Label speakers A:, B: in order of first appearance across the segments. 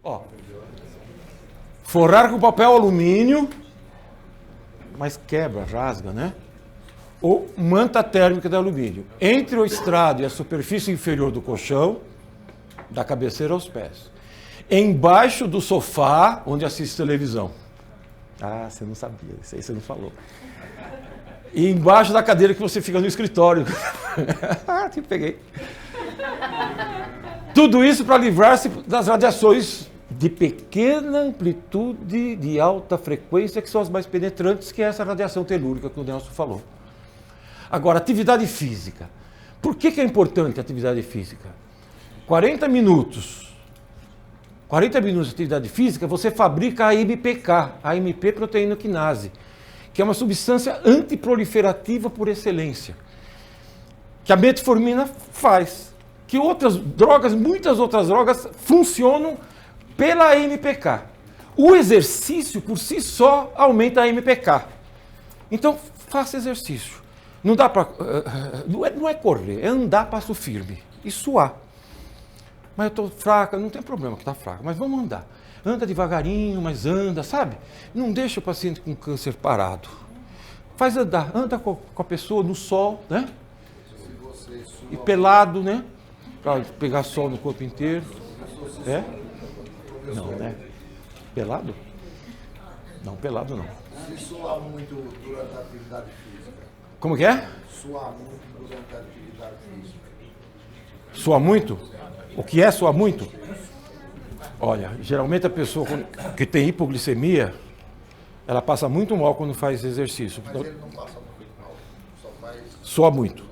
A: Ó, forrar com papel alumínio, mas quebra, rasga, né? Ou manta térmica de alumínio. Entre o estrado e a superfície inferior do colchão, da cabeceira aos pés. Embaixo do sofá, onde assiste televisão. Ah, você não sabia, isso aí você não falou. E embaixo da cadeira que você fica no escritório. Ah, te peguei. Tudo isso para livrar-se das radiações de pequena amplitude de alta frequência, que são as mais penetrantes, que é essa radiação telúrica que o Nelson falou. Agora, atividade física. Por que é importante a atividade física? 40 minutos de atividade física, você fabrica a AMPK, a AMP proteína quinase, que é uma substância antiproliferativa por excelência, que a metformina faz, que outras drogas, muitas outras drogas, funcionam pela AMPK. O exercício, por si só, aumenta a AMPK. Então, faça exercício. Não dá para... Não é correr, é andar passo firme e suar. Mas eu estou fraca, não tem problema que está fraca, mas vamos andar. Anda devagarinho, mas anda, sabe? Não deixa o paciente com câncer parado. Faz andar, anda com a pessoa no sol, né? E pelado, né? Para pegar sol no corpo inteiro. É? Não, né? Pelado? Não, pelado não.
B: Se suar muito durante a atividade física.
A: Como que é?
B: Suar muito durante a atividade física.
A: Sua muito? O que é suar muito? Olha, geralmente a pessoa que tem hipoglicemia, ela passa muito mal quando faz exercício.
B: Mas ele não passa muito mal, só faz...
A: Soa muito.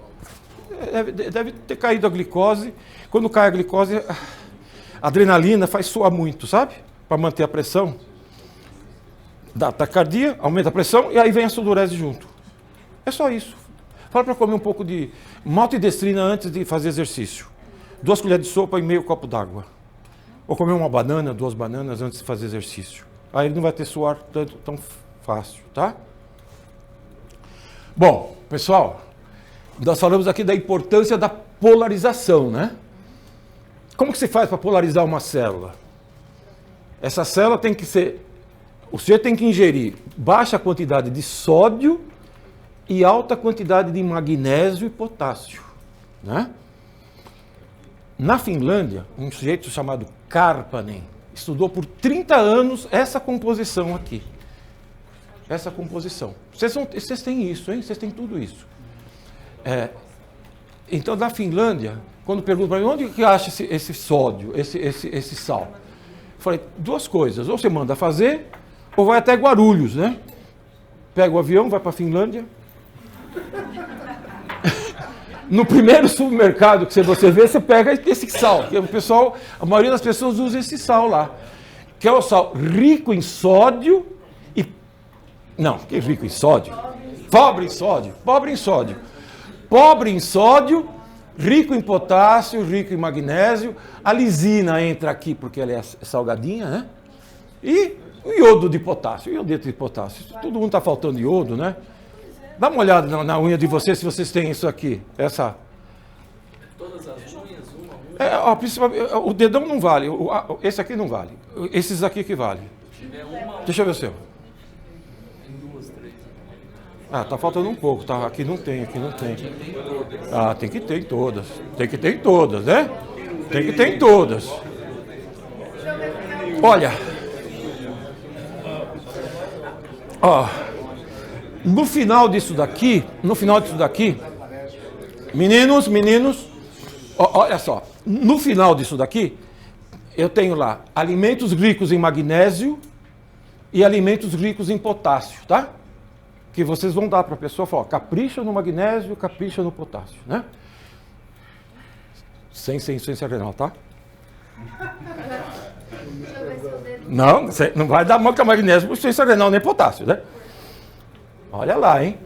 A: Deve ter caído a glicose. Quando cai a glicose, a adrenalina faz suar muito, sabe? Para manter a pressão. Dá taquicardia, aumenta a pressão e aí vem a sudorese junto. É só isso. Fala para comer um pouco de maltodextrina antes de fazer exercício. 2 colheres de sopa e meio copo d'água. Ou comer uma banana, 2 bananas antes de fazer exercício. Aí ele não vai ter suor tão fácil, tá? Bom, pessoal, nós falamos aqui da importância da polarização, né? Como que se faz para polarizar uma célula? Essa célula tem que ser... O sujeito tem que ingerir baixa quantidade de sódio e alta quantidade de magnésio e potássio, né? Na Finlândia, um sujeito chamado Karpanen estudou por 30 anos essa composição aqui. Essa composição. Vocês têm isso, hein? Vocês têm tudo isso. Então, na Finlândia, quando perguntam para mim, onde que acha esse sódio, esse sal? Eu falei, 2 coisas. Ou você manda fazer, ou vai até Guarulhos, né? Pega o avião, vai para a Finlândia. No primeiro supermercado que você vê, você pega esse sal. Que o pessoal, a maioria das pessoas usa esse sal lá. Que é o sal rico em sódio e... Não, que rico em sódio? Pobre em sódio. Pobre em sódio. Pobre em sódio, rico em potássio, rico em magnésio. A lisina entra aqui porque ela é salgadinha, né? E o iodo de potássio. Iodeto de potássio. Todo mundo está faltando iodo, né? Dá uma olhada na unha de vocês, se vocês têm isso aqui. Essa.
C: Todas as unhas,
A: principalmente, o dedão não vale. Esse aqui não vale. Esses aqui que vale. Deixa eu ver o seu.
C: tem 2, 3.
A: Ah, tá faltando um pouco. Tá? Aqui não tem, aqui não tem. Ah, tem que ter em todas. Tem que ter em todas, né? Tem que ter em todas. Olha. Ó. No final disso daqui, meninos, olha só, no final disso daqui, eu tenho lá alimentos ricos em magnésio e alimentos ricos em potássio, tá? Que vocês vão dar para a pessoa, falar, capricha no magnésio, capricha no potássio, né? Sem insuficiência renal, tá? Não, você não vai dar mão com magnésio, insuficiência renal nem potássio, né? Olha lá, hein?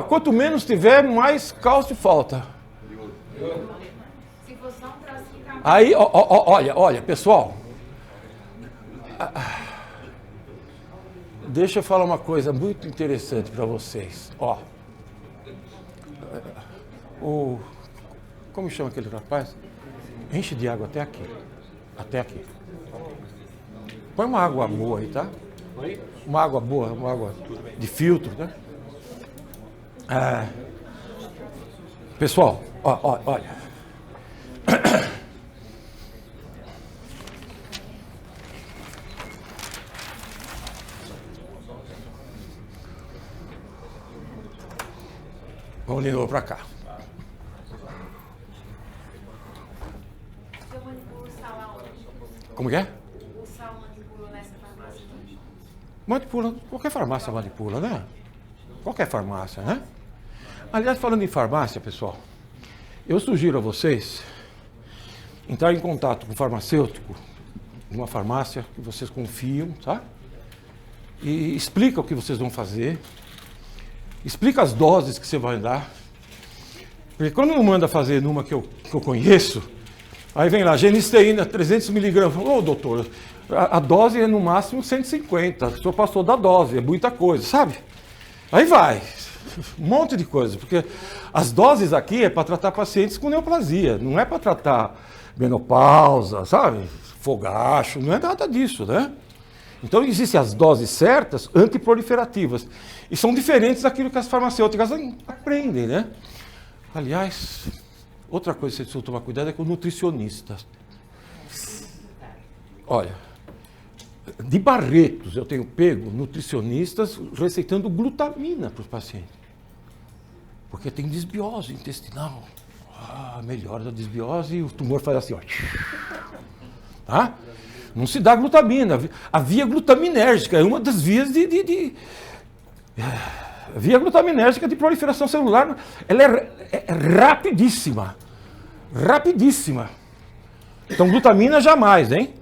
A: Quanto menos tiver, mais cálcio falta. Aí, olha, pessoal. Deixa eu falar uma coisa muito interessante para vocês. Ó, Como chama aquele rapaz? Enche de água até aqui. Até aqui. Põe uma água boa aí, tá? Uma água boa, uma água de filtro, né? Pessoal, olha. Vamos de novo para cá.
D: Eu manipulo o sal aonde?
A: Como que é?
D: O sal manipula nessa farmácia aqui?
A: Manipula, qualquer farmácia manipula, né? Qualquer farmácia, né? Aliás, falando em farmácia, pessoal, eu sugiro a vocês entrar em contato com o farmacêutico de uma farmácia que vocês confiam, tá? E explica o que vocês vão fazer. Explica as doses que você vai dar. Porque quando não manda fazer numa que eu conheço, aí vem lá, genisteína, 300 miligramas. Ô, doutor, a dose é no máximo 150. O senhor passou da dose, é muita coisa, sabe? Aí vai. Um monte de coisa. Porque as doses aqui é para tratar pacientes com neoplasia. Não é para tratar menopausa, sabe? Fogacho, não é nada disso, né? Então existem as doses certas antiproliferativas. E são diferentes daquilo que as farmacêuticas aprendem, né? Aliás, outra coisa que você precisa tomar cuidado é com o nutricionista. Olha, de Barretos eu tenho pego nutricionistas receitando glutamina para os pacientes. Porque tem desbiose intestinal. Melhora da desbiose e o tumor faz assim, ó. Tá? Não se dá glutamina. A via glutaminérgica é uma das vias a via glutaminérgica de proliferação celular. Ela é rapidíssima. Rapidíssima. Então, glutamina jamais, hein?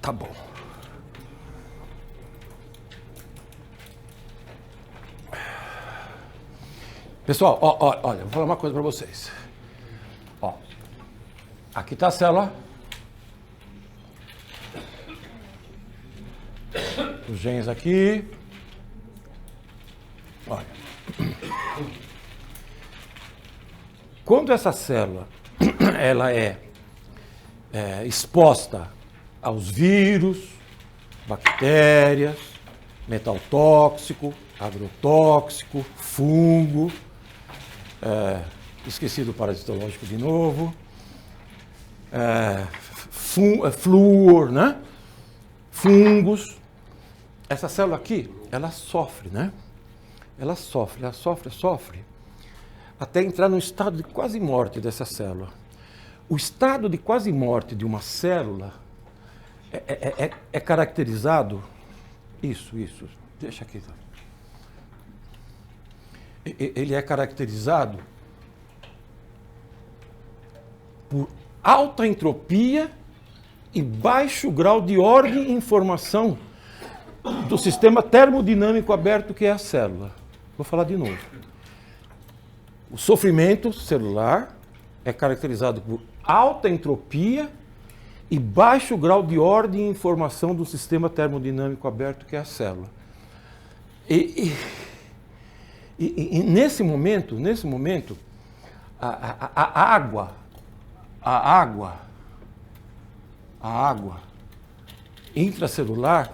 A: Tá bom. Pessoal, olha, vou falar uma coisa para vocês. Ó, aqui está a célula. Os genes aqui. Olha. Quando essa célula ela é exposta aos vírus, bactérias, metal tóxico, agrotóxico, fungo, esqueci do parasitológico de novo, flúor, né? Fungos. Essa célula aqui, ela sofre, né? Ela sofre, até entrar no estado de quase morte dessa célula. O estado de quase morte de uma célula é caracterizado... Isso, deixa aqui. Ele é caracterizado por alta entropia e baixo grau de ordem e informação do sistema termodinâmico aberto que é a célula. Vou falar de novo. O sofrimento celular é caracterizado por alta entropia e baixo grau de ordem e informação do sistema termodinâmico aberto que é a célula. E nesse momento, a água intracelular,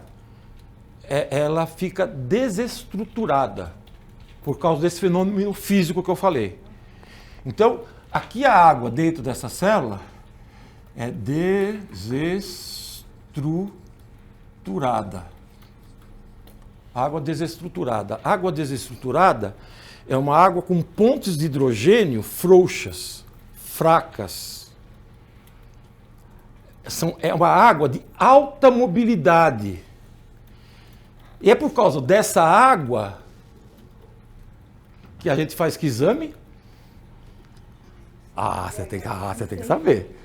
A: ela fica desestruturada por causa desse fenômeno físico que eu falei. Então, aqui a água dentro dessa célula é desestruturada. Água desestruturada. Água desestruturada é uma água com pontes de hidrogênio frouxas, fracas. É uma água de alta mobilidade. E é por causa dessa água que a gente faz que exame? Você tem que saber.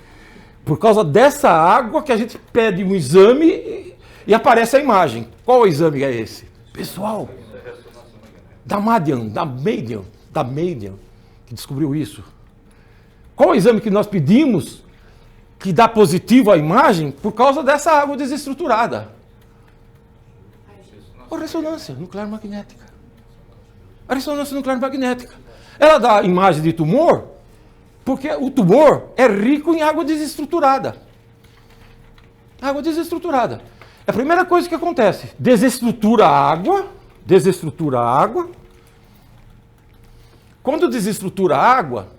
A: Por causa dessa água que a gente pede um exame e aparece a imagem. Qual exame é esse? Pessoal, da Madian, que descobriu isso. Qual o exame que nós pedimos que dá positivo à imagem por causa dessa água desestruturada? A ressonância nuclear magnética. A ressonância nuclear magnética. Ela dá imagem de tumor porque o tumor é rico em água desestruturada. Água desestruturada. É a primeira coisa que acontece. Desestrutura a água. Desestrutura a água. Quando desestrutura a água,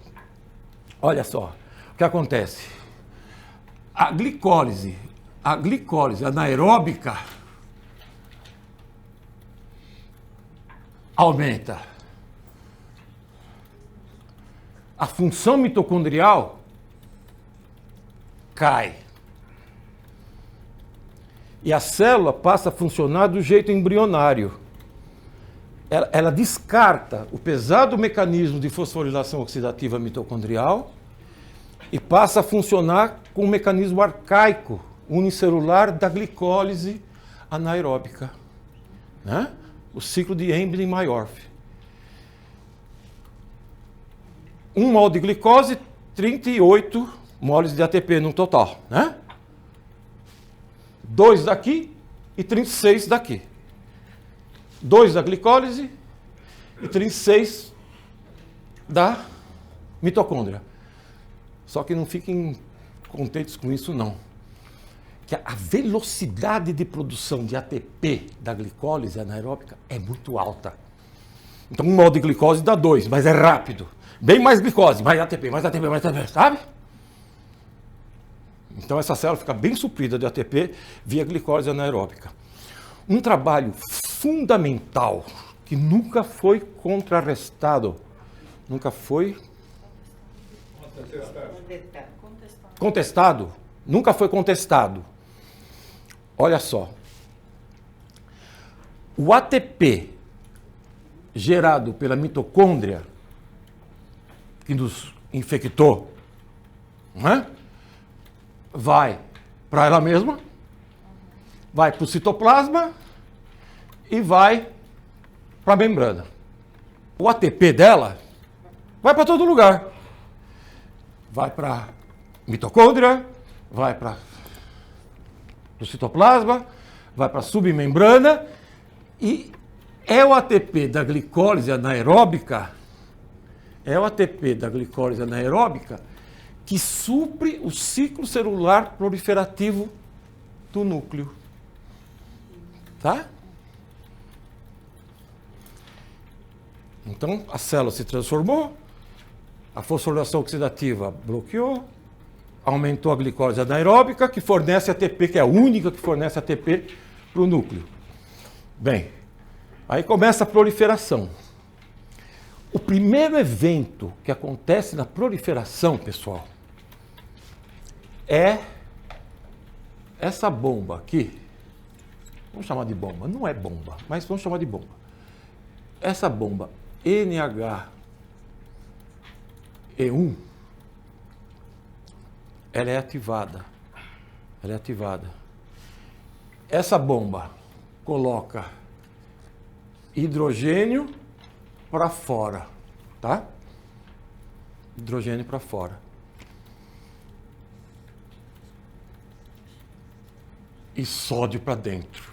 A: olha só o que acontece. A glicólise anaeróbica aumenta. A função mitocondrial cai. E a célula passa a funcionar do jeito embrionário. Ela descarta o pesado mecanismo de fosforilação oxidativa mitocondrial e passa a funcionar com o mecanismo arcaico, unicelular da glicólise anaeróbica. Né? O ciclo de Embden-Maiorff. 1 mol de glicose, 38 moles de ATP no total. Né? 2 daqui e 36 daqui. 2 da glicólise e 36 da mitocôndria. Só que não fiquem contentes com isso, não. Que a velocidade de produção de ATP da glicólise anaeróbica é muito alta. Então, 1 mol de glicose dá 2, mas é rápido. Bem mais glicose, mais ATP, mais ATP, mais ATP, sabe? Então, essa célula fica bem suprida de ATP via glicólise anaeróbica. Um trabalho fundamental que nunca foi contrarrestado, nunca foi contestado, nunca foi contestado. Olha só, o ATP gerado pela mitocôndria que nos infectou, né? Vai para ela mesma, vai para o citoplasma e vai para a membrana. O ATP dela vai para todo lugar. Vai para a mitocôndria, vai para o citoplasma, vai para a submembrana e é o ATP da glicólise anaeróbica, que supre o ciclo celular proliferativo do núcleo. Tá? Então, a célula se transformou, a fosforilação oxidativa bloqueou, aumentou a glicólise anaeróbica, que fornece ATP, que é a única que fornece ATP para o núcleo. Bem, aí começa a proliferação. O primeiro evento que acontece na proliferação, pessoal, é essa bomba aqui. Vamos chamar de bomba. Não é bomba, mas vamos chamar de bomba. Essa bomba NHE1, ela é ativada. Essa bomba coloca hidrogênio para fora, tá? Hidrogênio para fora. E sódio para dentro.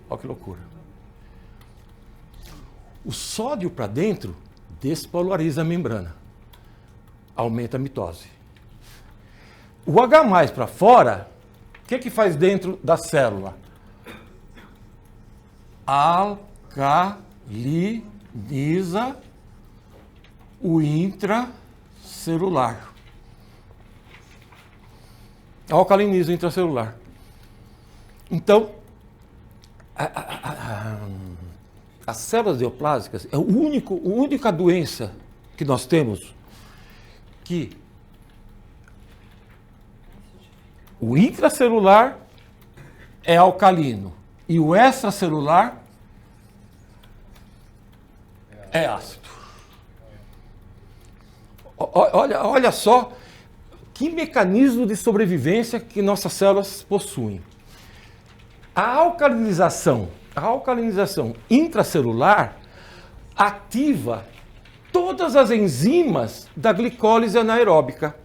A: Olha que loucura. O sódio para dentro despolariza a membrana. Aumenta a mitose. O H+ para fora, o que faz dentro da célula? Alcaliniza o intracelular. Alcaliniza o intracelular. Então, as células neoplásicas é a única doença que nós temos que o intracelular é alcalino e o extracelular é ácido. Olha só que mecanismo de sobrevivência que nossas células possuem. A alcalinização intracelular ativa todas as enzimas da glicólise anaeróbica.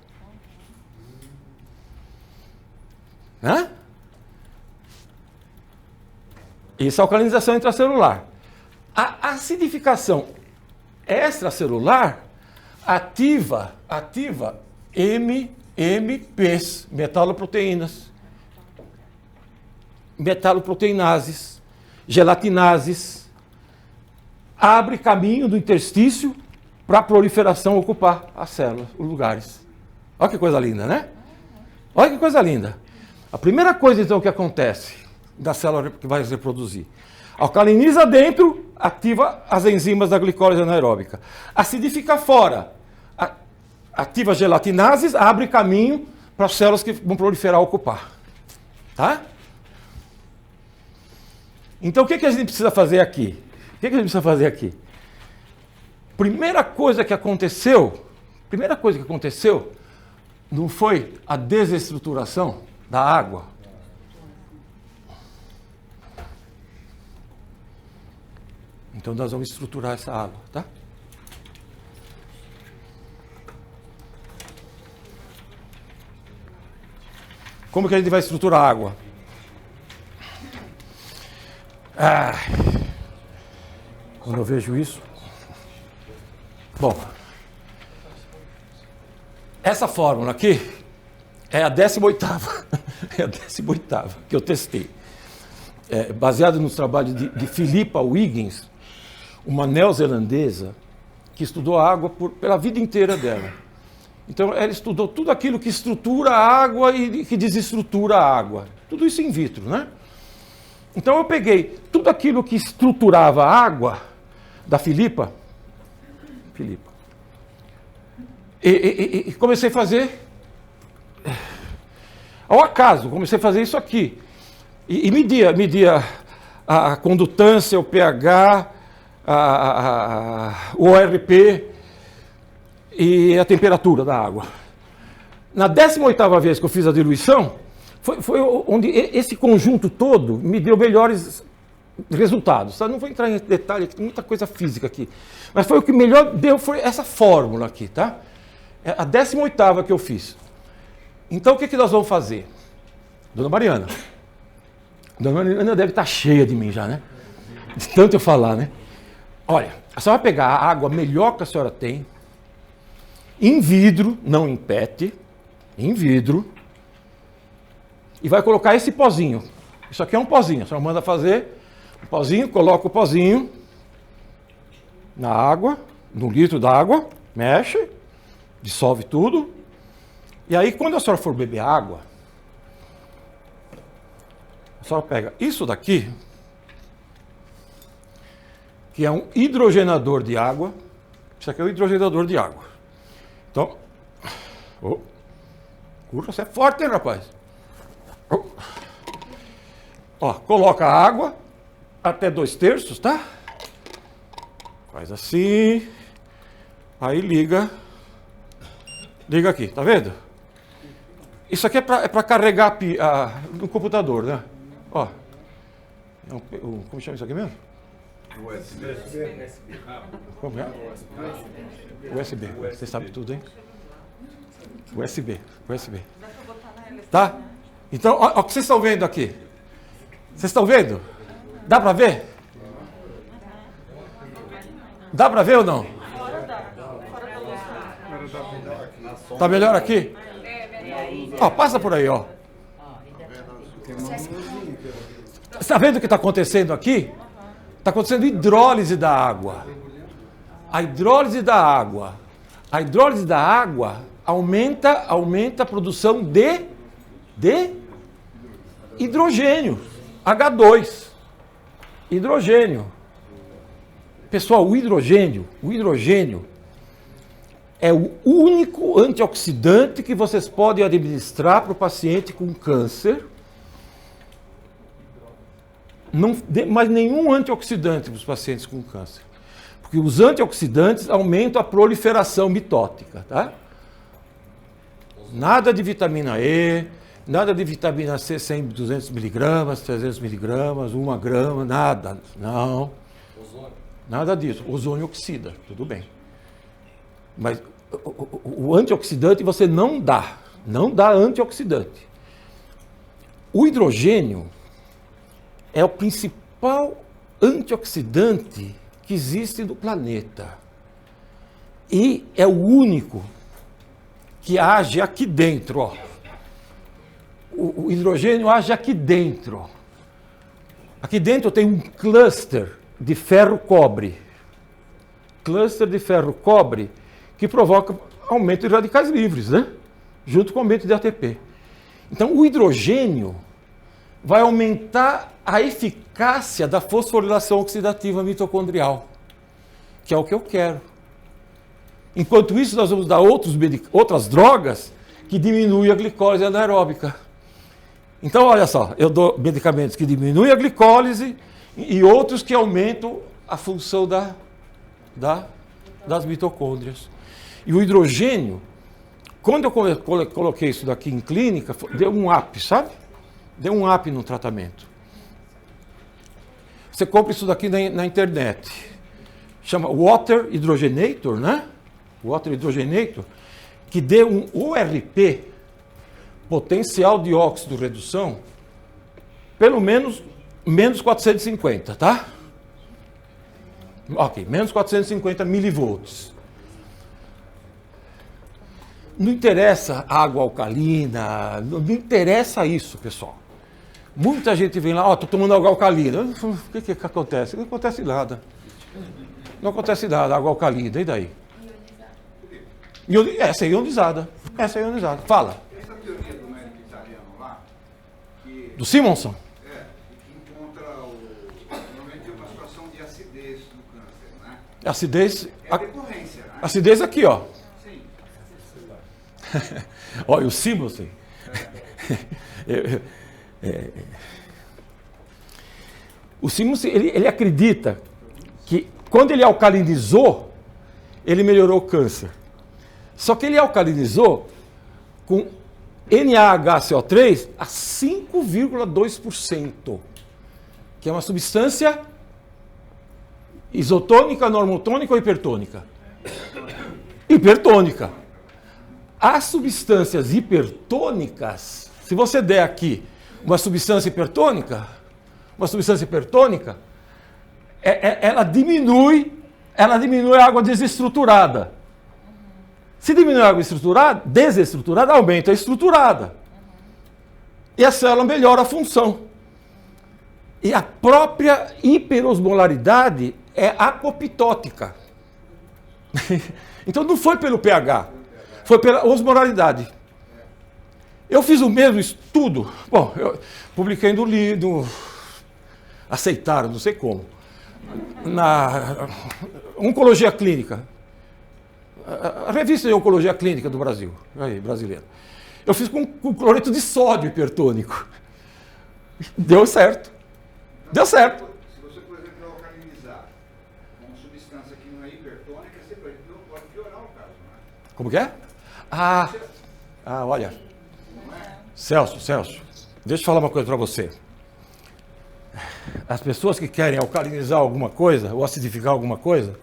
A: Isso é alcalinização intracelular. A acidificação extracelular ativa MPs, metaloproteínas, metaloproteinases, gelatinases, abre caminho do interstício para a proliferação ocupar as células, os lugares. Olha que coisa linda, né? Olha que coisa linda. A primeira coisa, então, que acontece da célula que vai se reproduzir, alcaliniza dentro, ativa as enzimas da glicólise anaeróbica. Acidifica fora, ativa gelatinases, abre caminho para as células que vão proliferar ocupar. Tá? Então, o que a gente precisa fazer aqui? Primeira coisa que aconteceu não foi a desestruturação da água? Então nós vamos estruturar essa água, tá? Como que a gente vai estruturar a água? Quando eu vejo isso... Bom, essa fórmula aqui é a 18ª, é a 18ª que eu testei. Baseado nos trabalhos de Philippa Huygens, uma neozelandesa que estudou a água pela vida inteira dela. Então, ela estudou tudo aquilo que estrutura a água e que desestrutura a água. Tudo isso in vitro, né? Então, eu peguei tudo aquilo que estruturava a água da Philippa, e comecei a fazer, ao acaso, comecei a fazer isso aqui. E media a condutância, o pH, o ORP e a temperatura da água. Na 18ª vez que eu fiz a diluição, foi onde esse conjunto todo me deu melhores resultados. Tá? Não vou entrar em detalhe, tem muita coisa física aqui. Mas foi o que melhor deu, foi essa fórmula aqui, tá? É a 18ª que eu fiz. Então, o que nós vamos fazer? Dona Mariana deve estar cheia de mim já, né? De tanto eu falar, né? Olha, a senhora vai pegar a água melhor que a senhora tem, em vidro, não em PET, em vidro, e vai colocar esse pozinho. Isso aqui é um pozinho, a senhora manda fazer um pozinho, coloca o pozinho na água, no litro d'água, mexe, dissolve tudo, e aí quando a senhora for beber água, a senhora pega isso daqui, que é um hidrogenador de água. Isso aqui é um hidrogenador de água. Então, você é forte, hein, rapaz? Ó, coloca a água até 2/3, tá? Faz assim. Aí liga aqui, tá vendo? Isso aqui é para carregar no computador, né? Ó, como chama isso aqui mesmo? Como é? USB. Você sabe tudo, hein? USB. Tá? Então, ó o que vocês estão vendo aqui. Vocês estão vendo? Dá para ver? Dá para ver ou não? Tá melhor aqui? Ó, passa por aí, ó. Está vendo o que está acontecendo aqui? Está acontecendo hidrólise da água. A hidrólise da água aumenta a produção de hidrogênio, H2. Hidrogênio. Pessoal, o hidrogênio é o único antioxidante que vocês podem administrar para o paciente com câncer. Não dê mais nenhum antioxidante para os pacientes com câncer. Porque os antioxidantes aumentam a proliferação mitótica, tá? Nada de vitamina E, nada de vitamina C 100, 200 miligramas, 300 miligramas, 1 grama, nada. Não. Nada disso. Ozônio oxida, tudo bem. Mas o antioxidante você não dá. Não dá antioxidante. O hidrogênio é o principal antioxidante que existe no planeta. E é o único que age aqui dentro. Ó. O hidrogênio age aqui dentro. Aqui dentro tem um cluster de ferro-cobre. Cluster de ferro-cobre que provoca aumento de radicais livres, né? Junto com o aumento de ATP. Então, o hidrogênio vai aumentar a eficácia da fosforilação oxidativa mitocondrial, que é o que eu quero. Enquanto isso, nós vamos dar outras drogas que diminuem a glicólise anaeróbica. Então, olha só, eu dou medicamentos que diminuem a glicólise e outros que aumentam a função das mitocôndrias. E o hidrogênio, quando eu coloquei isso daqui em clínica, deu um up, sabe? Deu um up no tratamento. Você compra isso daqui na internet. Chama Water Hydrogenator, né? Water Hydrogenator, que dê um ORP, potencial de óxido redução, pelo menos menos 450, tá? Ok, menos 450 milivolts. Não interessa água alcalina, não interessa isso, pessoal. Muita gente vem lá, estou tomando água alcalina. O que acontece? Não acontece nada. Não acontece nada, água alcalina, e daí? Essa é ionizada. Essa é ionizada. Fala.
E: Essa teoria do médico italiano lá, que...
A: Do Simonson?
E: Que encontra normalmente uma situação de acidez no câncer, né?
A: Acidez.
E: É decorrência, né?
A: Acidez aqui, ó.
E: Sim.
A: Olha, o Simonson. O Simonson, ele acredita que quando ele alcalinizou, ele melhorou o câncer. Só que ele alcalinizou com NaHCO3 a 5,2%, que é uma substância isotônica, normotônica ou hipertônica? Hipertônica. As substâncias hipertônicas, se você der aqui uma substância hipertônica, ela diminui a água desestruturada. Se diminui a água desestruturada, aumenta a estruturada. E a célula melhora a função. E a própria hiperosmolaridade é apoptótica. Então não foi pelo pH, foi pela osmolaridade. Eu fiz o mesmo estudo. Bom, eu publiquei no livro, aceitaram, não sei como, na Oncologia Clínica, a revista de Oncologia Clínica do Brasil, aí, brasileira. Eu fiz com cloreto de sódio hipertônico. Deu certo. Deu certo.
E: Se você, por exemplo, alcalinizar uma substância que não é hipertônica, você pode piorar o caso, né?
A: Como que é? Olha. Celso, deixa eu falar uma coisa para você. As pessoas que querem alcalinizar alguma coisa, ou acidificar alguma coisa,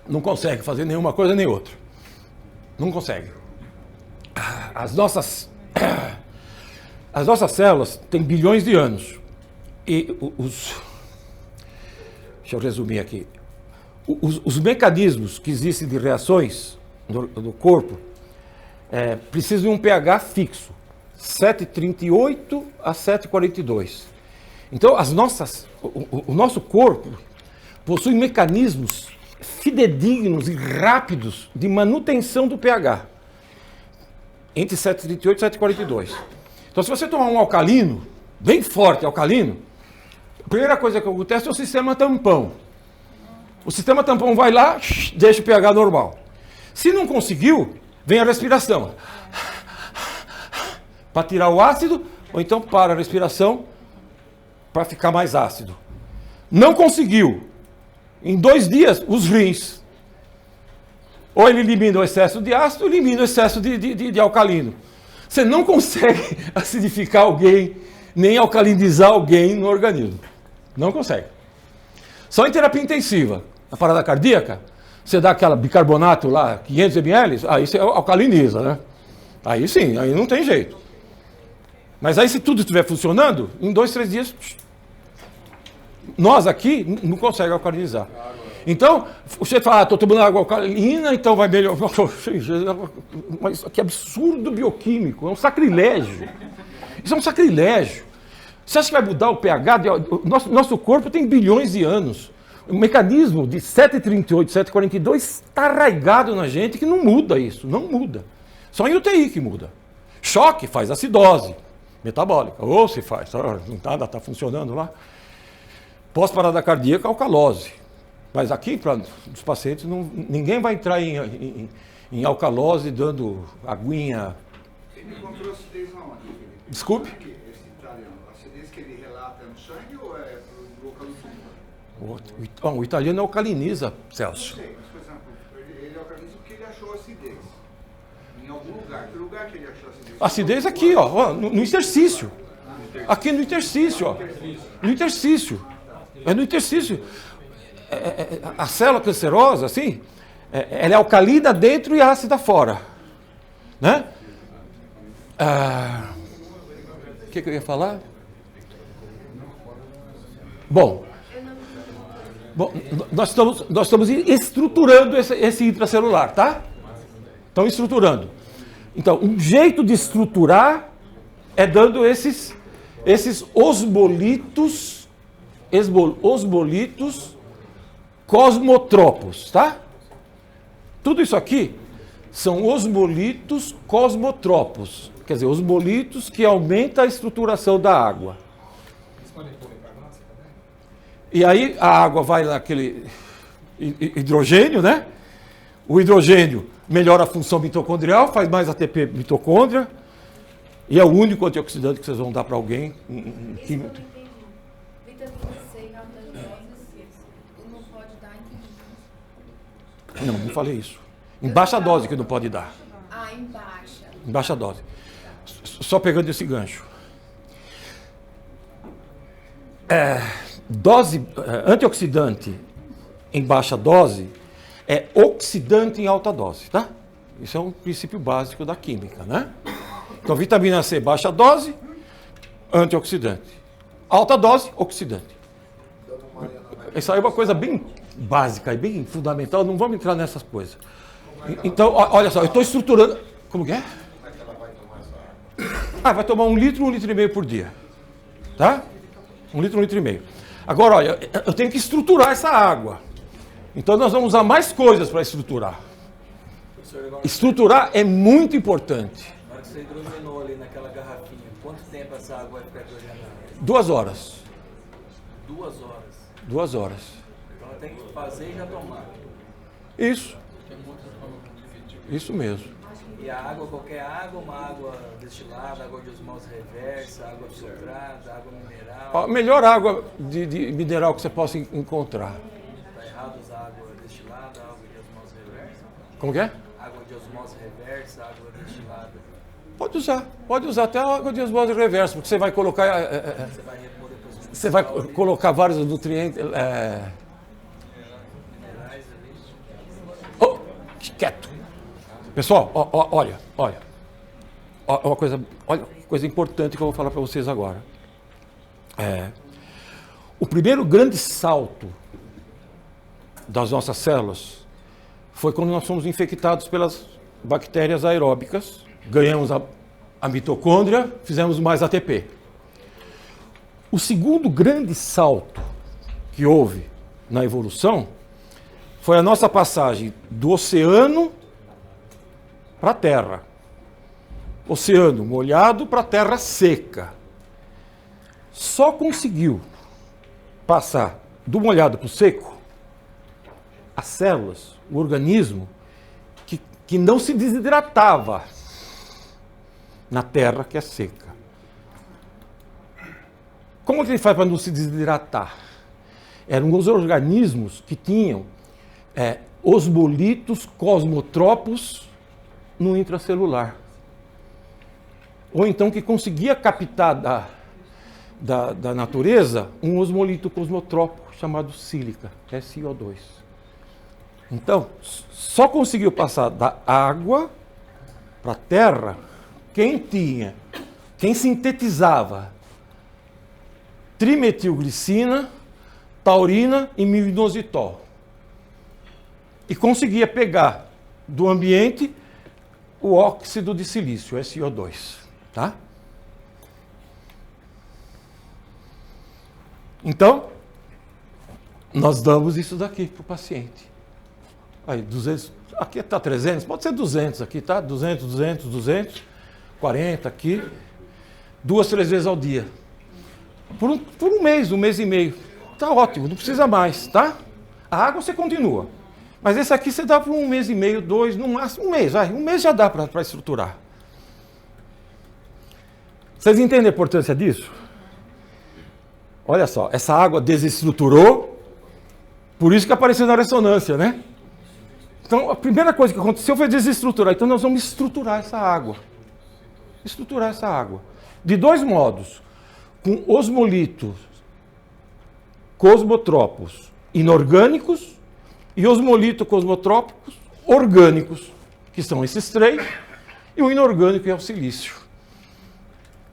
A: não conseguem fazer nenhuma coisa nem outra. Não conseguem. As nossas células têm bilhões de anos. E deixa eu resumir aqui. Os mecanismos que existem de reações do corpo precisam de um pH fixo, 7,38 a 7,42. Então, o nosso corpo possui mecanismos fidedignos e rápidos de manutenção do pH, entre 7,38 e 7,42. Então, se você tomar um alcalino, bem forte alcalino, a primeira coisa que acontece é o sistema tampão. O sistema tampão vai lá, deixa o pH normal. Se não conseguiu, vem a respiração. Para tirar o ácido, ou então para a respiração para ficar mais ácido. Não conseguiu. Em 2 dias, os rins. Ou ele elimina o excesso de ácido, ou elimina o excesso de alcalino. Você não consegue acidificar alguém, nem alcalinizar alguém no organismo. Não consegue. Só em terapia intensiva. Na parada cardíaca, você dá aquela bicarbonato lá, 500 ml, aí você alcaliniza, né? Aí sim, aí não tem jeito. Mas aí se tudo estiver funcionando, em 2, 3 dias, Nós aqui não conseguimos alcalinizar. Então, você fala, estou tomando água alcalina, então vai melhorar. Mas que absurdo bioquímico, é um sacrilégio. Isso é um sacrilégio. Você acha que vai mudar o pH? Nosso corpo tem bilhões de anos. O mecanismo de 738, 742 está arraigado na gente que não muda isso, não muda. Só em UTI que muda. Choque faz acidose metabólica, ou se faz, nada está funcionando lá. Pós-parada cardíaca, alcalose. Mas aqui, para os pacientes, ninguém vai entrar em alcalose dando aguinha.
E: Ele encontrou acidez aonde, Felipe?
A: Desculpe?
E: Esse italiano, a acidez que ele relata é no sangue ou é pro local do tumor?
A: O italiano alcaliniza, Celso.
E: Não sei, mas, por exemplo, ele alcaliniza porque ele achou acidez. Em algum lugar. Que lugar que ele achou acidez?
A: Acidez aqui, ó, no interstício. Aqui no interstício, ó. No interstício. É no interstício. A célula cancerosa, assim, ela é alcalina dentro e ácida fora. Né? O que eu ia falar? Bom, nós estamos estruturando esse intracelular, tá? Estamos estruturando. Então, um jeito de estruturar é dando esses osmolitos cosmotropos, tá? Tudo isso aqui são osmolitos cosmotropos, quer dizer, osmolitos que aumentam a estruturação da água. E aí a água vai naquele hidrogênio, né? O hidrogênio melhora a função mitocondrial, faz mais ATP mitocôndria, e é o único antioxidante que vocês vão dar para alguém em química.
D: Vitamina C em altas doses não pode dar em que?
A: Não falei isso. Em baixa dose que não pode dar.
D: Ah, em baixa.
A: Em baixa dose. Só pegando esse gancho. Antioxidante em baixa dose é oxidante em alta dose, tá? Isso é um princípio básico da química, né? Então, vitamina C, baixa dose, antioxidante. Alta dose, oxidante. Isso aí é uma coisa bem básica e bem fundamental, não vamos entrar nessas coisas. Então, olha só, eu estou estruturando... Como que é? Vai tomar 1 litro, 1,5 litro por dia. Tá? 1 litro, 1,5 litro. Agora, olha, eu tenho que estruturar essa água. Então, nós vamos usar mais coisas para estruturar. Estruturar é muito importante.
C: Na hora que você hidrogenou ali naquela garrafinha, quanto tempo essa água vai ficar hidrogenada?
A: 2 horas.
C: 2 horas.
A: 2 horas.
C: Então ela tem que fazer e já tomar.
A: Isso. Isso mesmo.
C: E a água, qualquer água, uma água destilada, água de osmose reversa, água filtrada, água mineral.
A: A melhor água de mineral que você possa encontrar.
C: Está errado usar água destilada, água de osmose reversa?
A: Como que é?
C: Água de osmose reversa, água destilada.
A: Pode usar até a água de osmose reversa, porque você vai colocar,
C: Você vai repor depois os
A: você vai colocar vários nutrientes.
C: minerais ali.
A: Oh, quieto. Pessoal, olha, uma coisa importante que eu vou falar para vocês agora. O primeiro grande salto das nossas células foi quando nós fomos infectados pelas bactérias aeróbicas, ganhamos a mitocôndria, fizemos mais ATP. O segundo grande salto que houve na evolução foi a nossa passagem do oceano para a terra. Oceano molhado para a terra seca. Só conseguiu passar do molhado para o seco as células, o organismo, que não se desidratava na terra que é seca. Como que ele faz para não se desidratar? Eram os organismos que tinham osmolitos cosmotropos no intracelular. Ou então que conseguia captar da natureza um osmolito cosmotropo chamado sílica, SiO2. Então, só conseguiu passar da água para a terra quem sintetizava trimetilglicina taurina e milho-inositol. E conseguia pegar do ambiente o óxido de silício, SO2. Tá? Então, nós damos isso daqui para o paciente. Aí, 200, aqui está 300, pode ser 200 aqui, tá? 200, 200, 200, 40 aqui, 2, 3 vezes ao dia. Por um mês e meio. Tá ótimo, não precisa mais, tá? A água você continua. Mas esse aqui você dá por 1 mês e meio, 2, no máximo 1 mês. Vai, 1 mês já dá para estruturar. Vocês entendem a importância disso? Olha só, essa água desestruturou, por isso que apareceu na ressonância, né? Então, a primeira coisa que aconteceu foi desestruturar. Então, nós vamos estruturar essa água. Estruturar essa água. De 2 modos. Com osmolitos cosmotrópicos inorgânicos e osmolito-cosmotrópicos orgânicos, que são esses 3, e o inorgânico é o silício.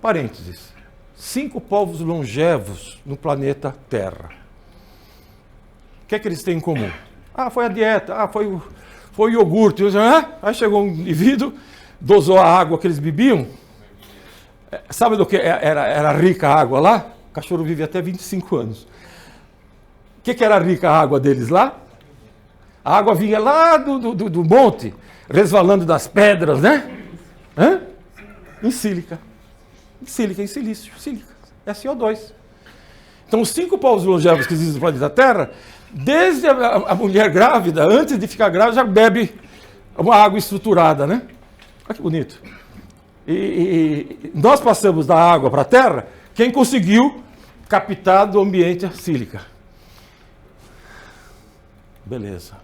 A: Parênteses. 5 povos longevos no planeta Terra. O que é que eles têm em comum? Ah, foi a dieta, foi o iogurte. Aí chegou um indivíduo, dosou a água que eles bebiam. Sabe do que era rica a água lá? O cachorro vive até 25 anos. O que era rica a água deles lá? A água vinha lá do monte, resvalando das pedras, né? Em sílica. Em silício. Sílica. É CO2. Então, os 5 povos longevos que existem no planeta Terra, desde a mulher grávida, antes de ficar grávida, já bebe uma água estruturada, né? Olha que bonito. E nós passamos da água para a terra, quem conseguiu captar do ambiente a sílica. Beleza.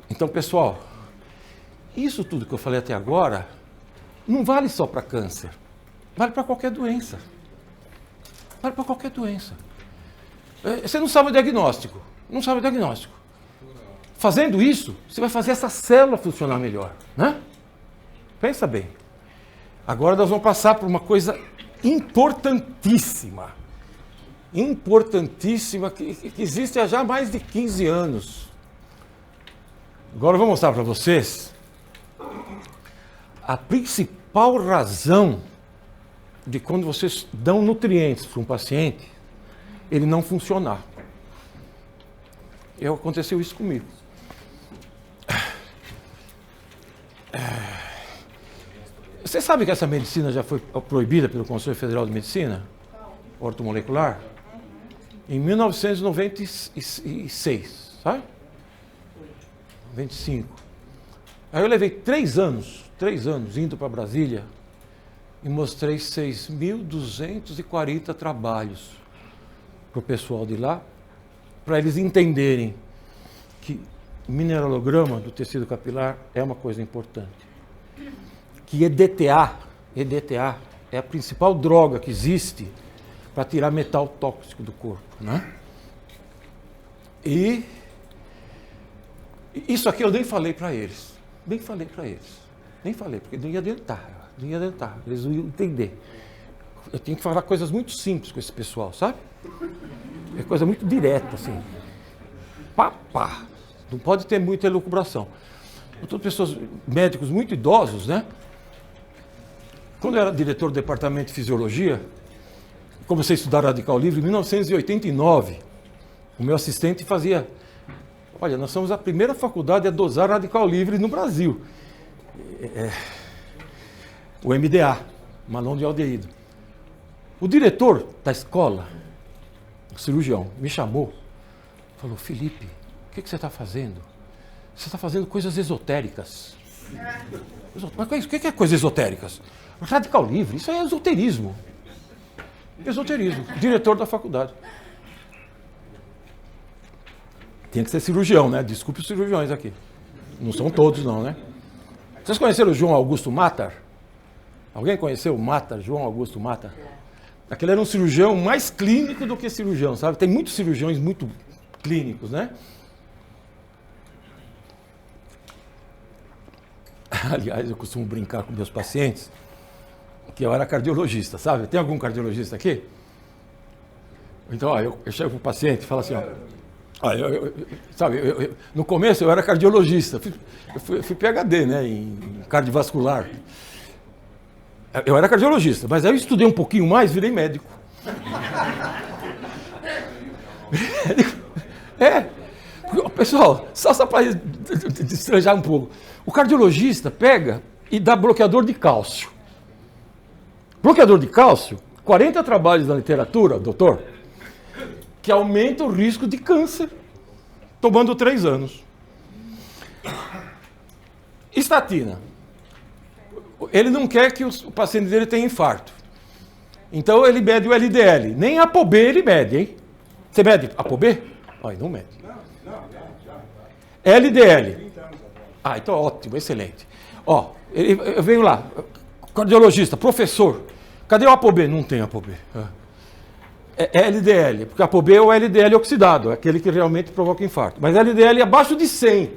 A: Então, pessoal, isso tudo que eu falei até agora não vale só para câncer, vale para qualquer doença. Você não sabe o diagnóstico. Fazendo isso, você vai fazer essa célula funcionar melhor, né? Pensa bem. Agora nós vamos passar por uma coisa importantíssima. Que existe há já mais de 15 anos. Agora eu vou mostrar para vocês a principal razão de quando vocês dão nutrientes para um paciente, ele não funcionar. Aconteceu isso comigo. Você sabe que essa medicina já foi proibida pelo Conselho Federal de Medicina? Ortomolecular? Em 1996, sabe? 95. Aí eu levei 3 anos indo para Brasília e mostrei 6.240 trabalhos para o pessoal de lá, para eles entenderem que o mineralograma do tecido capilar é uma coisa importante. Que EDTA é a principal droga que existe para tirar metal tóxico do corpo, né? E isso aqui eu nem falei para eles. Nem falei, porque não ia adiantar. Eles não iam entender. Eu tenho que falar coisas muito simples com esse pessoal, sabe? É coisa muito direta, assim. Pá. Não pode ter muita elucubração. Todas pessoas, médicos muito idosos, né? Quando eu era diretor do departamento de fisiologia, comecei a estudar radical livre em 1989. O meu assistente fazia... Olha, nós somos a primeira faculdade a dosar radical livre no Brasil. O MDA, Manon de Aldeído. O diretor da escola, o cirurgião, me chamou, falou: Felipe, o que você está fazendo? Você está fazendo coisas esotéricas. Mas o que é coisas esotéricas? Radical livre, isso é esoterismo. Diretor da faculdade. Tinha que ser cirurgião, né? Desculpe os cirurgiões aqui. Não são todos, não, né? Vocês conheceram o João Augusto Matar? Alguém conheceu o Matar, João Augusto Matar? Aquele era um cirurgião mais clínico do que cirurgião, sabe? Tem muitos cirurgiões muito clínicos, né? Aliás, eu costumo brincar com meus pacientes que eu era cardiologista, sabe? Tem algum cardiologista aqui? Então, ó, eu chego para o paciente e falo assim, ó, no começo eu era cardiologista, eu fui PhD, né, em cardiovascular. Eu era cardiologista, mas aí eu estudei um pouquinho mais, virei médico. Pessoal, só para destranjar um pouco. O cardiologista pega e dá bloqueador de cálcio. Bloqueador de cálcio, 40 trabalhos na literatura, doutor, que aumenta o risco de câncer, tomando 3 anos. Estatina. Ele não quer que o paciente dele tenha infarto. Então ele mede o LDL. Nem a ApoB ele mede, hein? Você mede a ApoB? Ai, não mede. LDL. Ah, então ótimo, excelente. Ó, eu venho lá, cardiologista, professor. Cadê o ApoB? Não tem ApoB. É LDL, porque a ApoB é o LDL oxidado, é aquele que realmente provoca infarto. Mas LDL é abaixo de 100.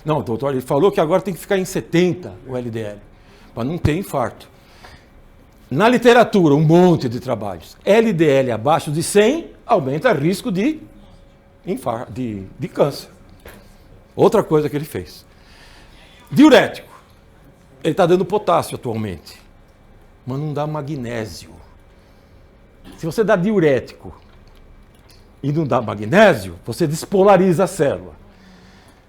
A: Não, doutor, ele falou que agora tem que ficar em 70 o LDL, para não ter infarto. Na literatura, um monte de trabalhos. LDL abaixo de 100 aumenta o risco de infarto, de câncer. Outra coisa que ele fez. Diurético. Ele está dando potássio atualmente, mas não dá magnésio. Se você dá diurético e não dá magnésio, você despolariza a célula.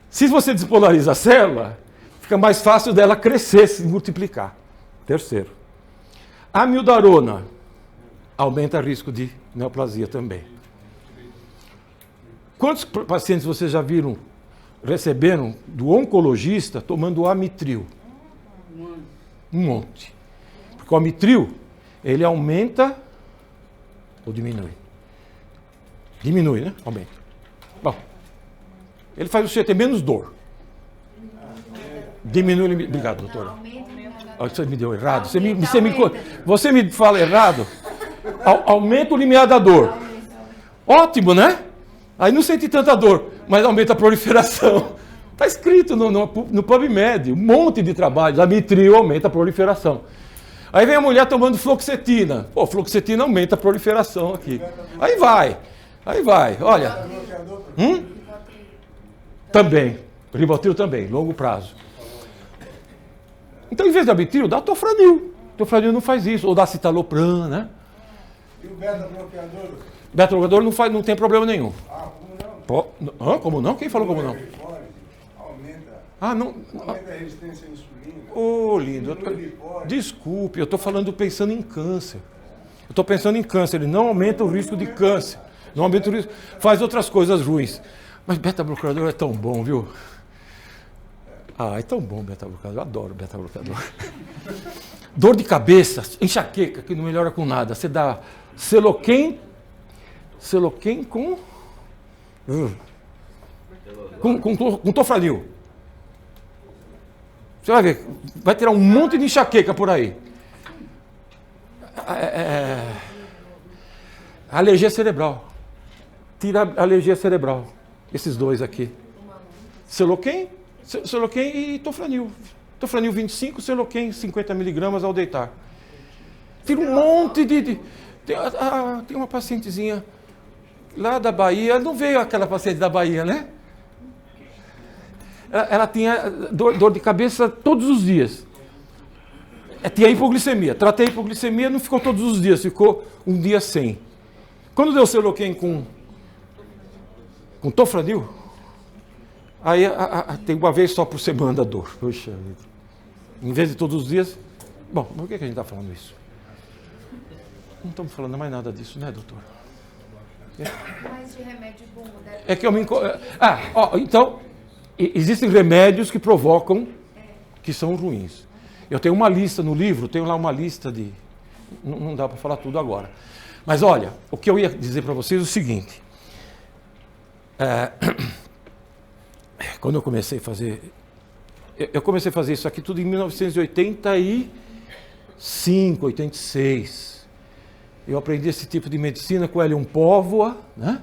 A: Se você despolariza a célula, fica mais fácil dela crescer, se multiplicar. Terceiro. Amiodarona aumenta o risco de neoplasia também. Quantos pacientes vocês já viram, receberam do oncologista tomando Amitril? Um monte. Porque o Amitril, ele aumenta ou diminui? Diminui, né? Aumenta. Bom, ele faz você ter menos dor. Diminui. Obrigado, doutora. Você me deu errado. Você me fala errado. Aumenta o limiar da dor. Ótimo, né? Aí não sente tanta dor, mas aumenta a proliferação. Está escrito no PubMed, um monte de trabalhos. Amitril aumenta a proliferação. Aí vem a mulher tomando fluoxetina. Pô, fluoxetina aumenta a proliferação aqui. Aí vai. Olha. Também. Rivotril também, longo prazo. Então, em vez de Amitril, dá Tofranil. Tofranil não faz isso. Ou dá citalopram, né?
B: E o beta-bloqueador?
A: Beta-bloqueador não tem problema nenhum.
B: Como não?
A: Como não? Quem falou como não?
B: Aumenta a resistência à insulina.
A: Ô, lindo. Desculpe, eu estou pensando em câncer. Eu estou pensando em câncer. Ele não aumenta o risco de câncer. Não aumenta o risco. Faz outras coisas ruins. Mas beta-bloqueador é tão bom, viu? Ah, é tão bom beta-bloqueador. Eu adoro beta-bloqueador. Dor de cabeça, enxaqueca, que não melhora com nada. Você dá Seloken com Tofranil. Você vai ver, vai tirar um monte de enxaqueca por aí. Alergia cerebral. Tira a alergia cerebral. Esses dois aqui. Seloken e Tofranil. Tofranil 25, Seloken 50 miligramas ao deitar. Tira um monte de... Tem uma pacientezinha lá da Bahia, não veio aquela paciente da Bahia, né? Ela tinha dor de cabeça todos os dias. Tinha hipoglicemia. Tratei a hipoglicemia, não ficou todos os dias, ficou um dia sem. Quando deu Seloken com Tofranil, aí tem uma vez só por semana a dor. Poxa, em vez de todos os dias... Bom, por que a gente está falando isso? Não estamos falando mais nada disso, né, doutor?
D: Mais de remédio bom, deve...
A: É que eu me... então, existem remédios que provocam, que são ruins. Eu tenho uma lista no livro, tenho lá uma lista de... Não dá para falar tudo agora. Mas olha, o que eu ia dizer para vocês é o seguinte. Quando eu comecei a fazer... Eu comecei a fazer isso aqui tudo em 1985, 86. Eu aprendi esse tipo de medicina com o Hélio Póvoa, né?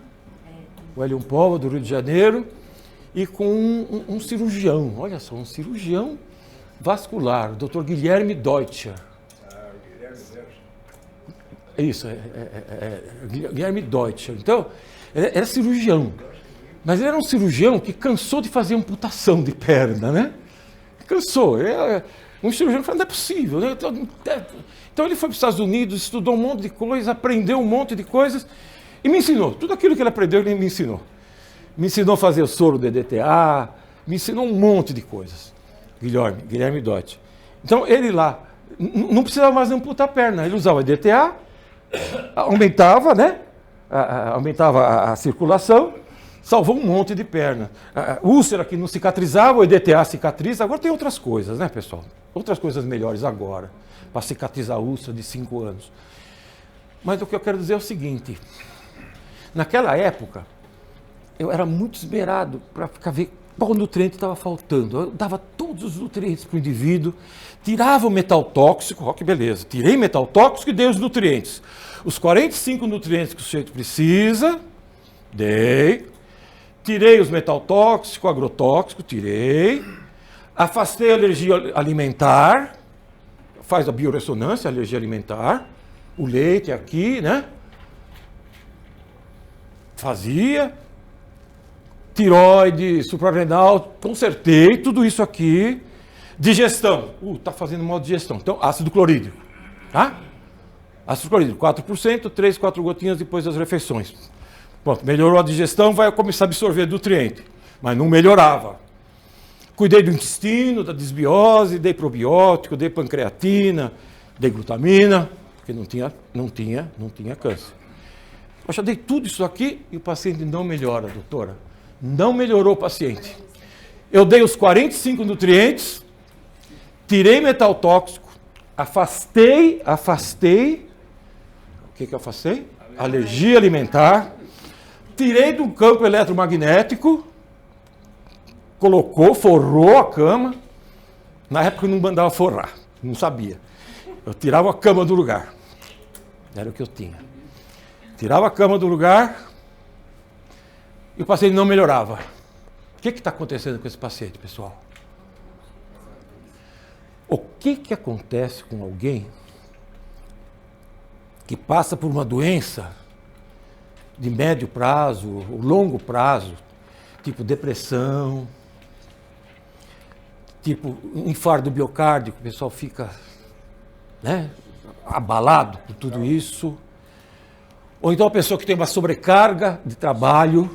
A: O Hélio Póvoa, do Rio de Janeiro, e com um cirurgião, olha só, um cirurgião vascular, o Dr. Guilherme Deutscher. Isso, Guilherme Deutscher. Então, ele era cirurgião. Mas ele era um cirurgião que cansou de fazer amputação de perna, né? Cansou. Um cirurgião falou, não é possível, né? Então ele foi para os Estados Unidos, estudou um monte de coisas, aprendeu um monte de coisas e me ensinou. Tudo aquilo que ele aprendeu, ele me ensinou. Me ensinou a fazer o soro DDTA, me ensinou um monte de coisas. Guilherme Deutscher. Então ele lá não precisava mais amputar a perna, ele usava DTA, aumentava, né? Aumentava a circulação, salvou um monte de perna. Úlcera que não cicatrizava, o EDTA cicatriza. Agora tem outras coisas, né, pessoal? Outras coisas melhores agora, para cicatrizar a úlcera de 5 anos. Mas o que eu quero dizer é o seguinte: naquela época, eu era muito esmerado para ficar ver qual nutriente estava faltando. Eu dava todos os nutrientes para o indivíduo, tirava o metal tóxico, ó que beleza, tirei metal tóxico e dei os nutrientes. Os 45 nutrientes que o sujeito precisa, dei. Tirei os metal tóxico, agrotóxico, tirei. Afastei a alergia alimentar, faz a biorressonância, a alergia alimentar. O leite aqui, né? Fazia. Tiroide, suprarrenal, consertei tudo isso aqui. Digestão. Tá fazendo mal digestão. Então, ácido clorídrico. Tá? Ácido clorídrico, 4%, 3, 4 gotinhas depois das refeições. Pronto, melhorou a digestão, vai começar a absorver nutriente. Mas não melhorava. Cuidei do intestino, da desbiose, dei probiótico, dei pancreatina, dei glutamina, porque não tinha câncer. Eu já dei tudo isso aqui e o paciente não melhora, doutora. Não melhorou o paciente. Eu dei os 45 nutrientes, tirei metal tóxico, afastei. O que eu afastei? Alergia alimentar. Tirei do campo eletromagnético, forrou a cama. Na época eu não mandava forrar, não sabia. Eu tirava a cama do lugar. Era o que eu tinha. Tirava a cama do lugar e o paciente não melhorava. O que está acontecendo com esse paciente, pessoal? O que acontece com alguém que passa por uma doença de médio prazo, ou longo prazo, tipo depressão, tipo infarto do miocárdio, que o pessoal fica, né, abalado por tudo isso. Ou então a pessoa que tem uma sobrecarga de trabalho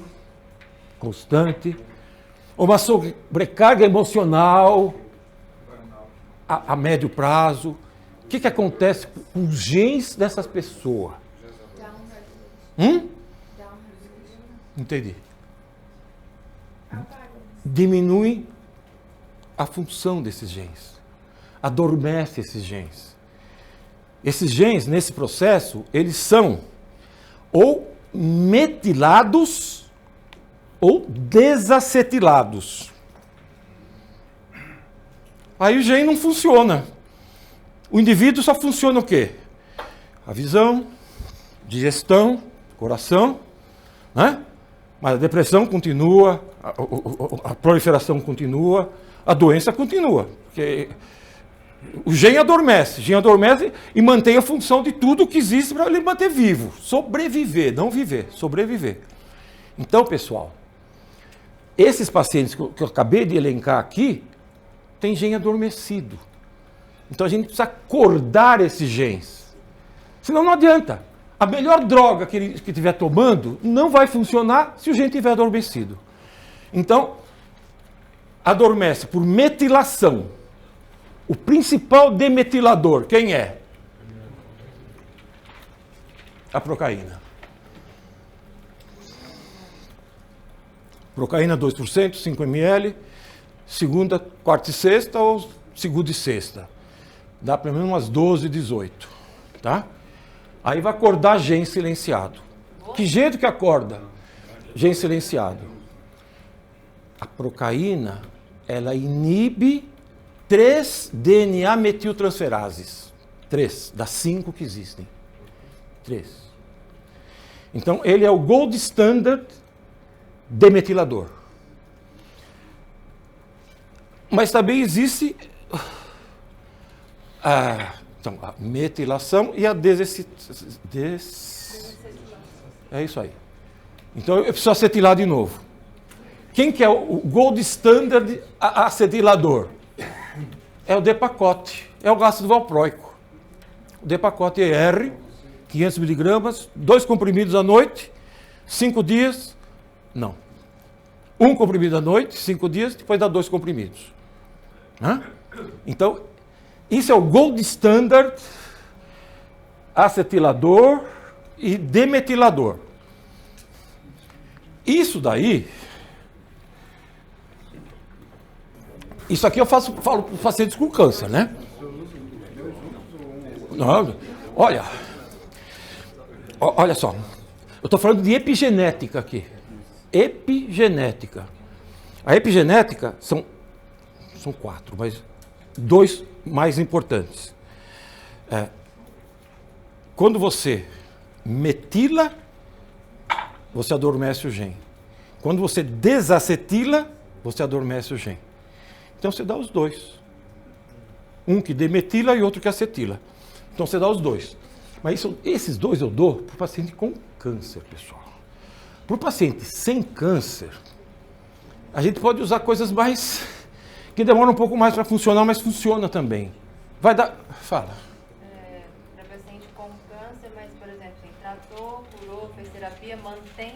A: constante, ou uma sobrecarga emocional a médio prazo. O que acontece com os genes dessas pessoas? Entendi. Diminui a função desses genes. Adormece esses genes. Esses genes, nesse processo, eles são ou metilados ou desacetilados. Aí o gene não funciona. O indivíduo só funciona o quê? A visão, digestão, coração, né? Mas a depressão continua, a proliferação continua, a doença continua. Porque o gene adormece e mantém a função de tudo que existe para ele manter vivo. Sobreviver, não viver, sobreviver. Então, pessoal, esses pacientes que eu acabei de elencar aqui, têm gene adormecido. Então a gente precisa acordar esses genes. Senão não adianta. A melhor droga que ele estiver tomando não vai funcionar se o gene estiver adormecido. Então, adormece por metilação. O principal demetilador, quem é? A procaína. Procaína 2%, 5 ml, segunda, quarta e sexta ou segunda e sexta. Dá pelo menos umas 12, 18. Tá? Aí vai acordar gene silenciado. Que jeito que acorda? Gene silenciado. A procaína, ela inibe 3 DNA metiltransferases. 3, das 5 que existem. 3. Então, ele é o gold standard demetilador. Mas também existe Então, a metilação e a É isso aí. Então, eu preciso acetilar de novo. Quem que é o gold standard acetilador? É o Depakote, é o ácido valproico. O Depakote ER, 500 miligramas, 2 comprimidos à noite, 5 dias, não. 1 comprimido à noite, 5 dias, depois dá 2 comprimidos. Hã? Então, isso é o gold standard acetilador e demetilador. Isso daí, isso aqui eu falo para os pacientes com câncer, né? Não, olha só, eu estou falando de epigenética aqui. Epigenética. A epigenética são 4, mas 2 mais importantes. Quando você metila, você adormece o gene. Quando você desacetila, você adormece o gene. Então você dá os 2. Um que demetila e outro que acetila. Então você dá os 2. Mas esses 2 eu dou para o paciente com câncer, pessoal. Para o paciente sem câncer, a gente pode usar coisas mais que demoram um pouco mais para funcionar, mas funciona também. Vai dar... Fala.
F: Para paciente com câncer, mas, por exemplo, tratou, curou, fez terapia, mantém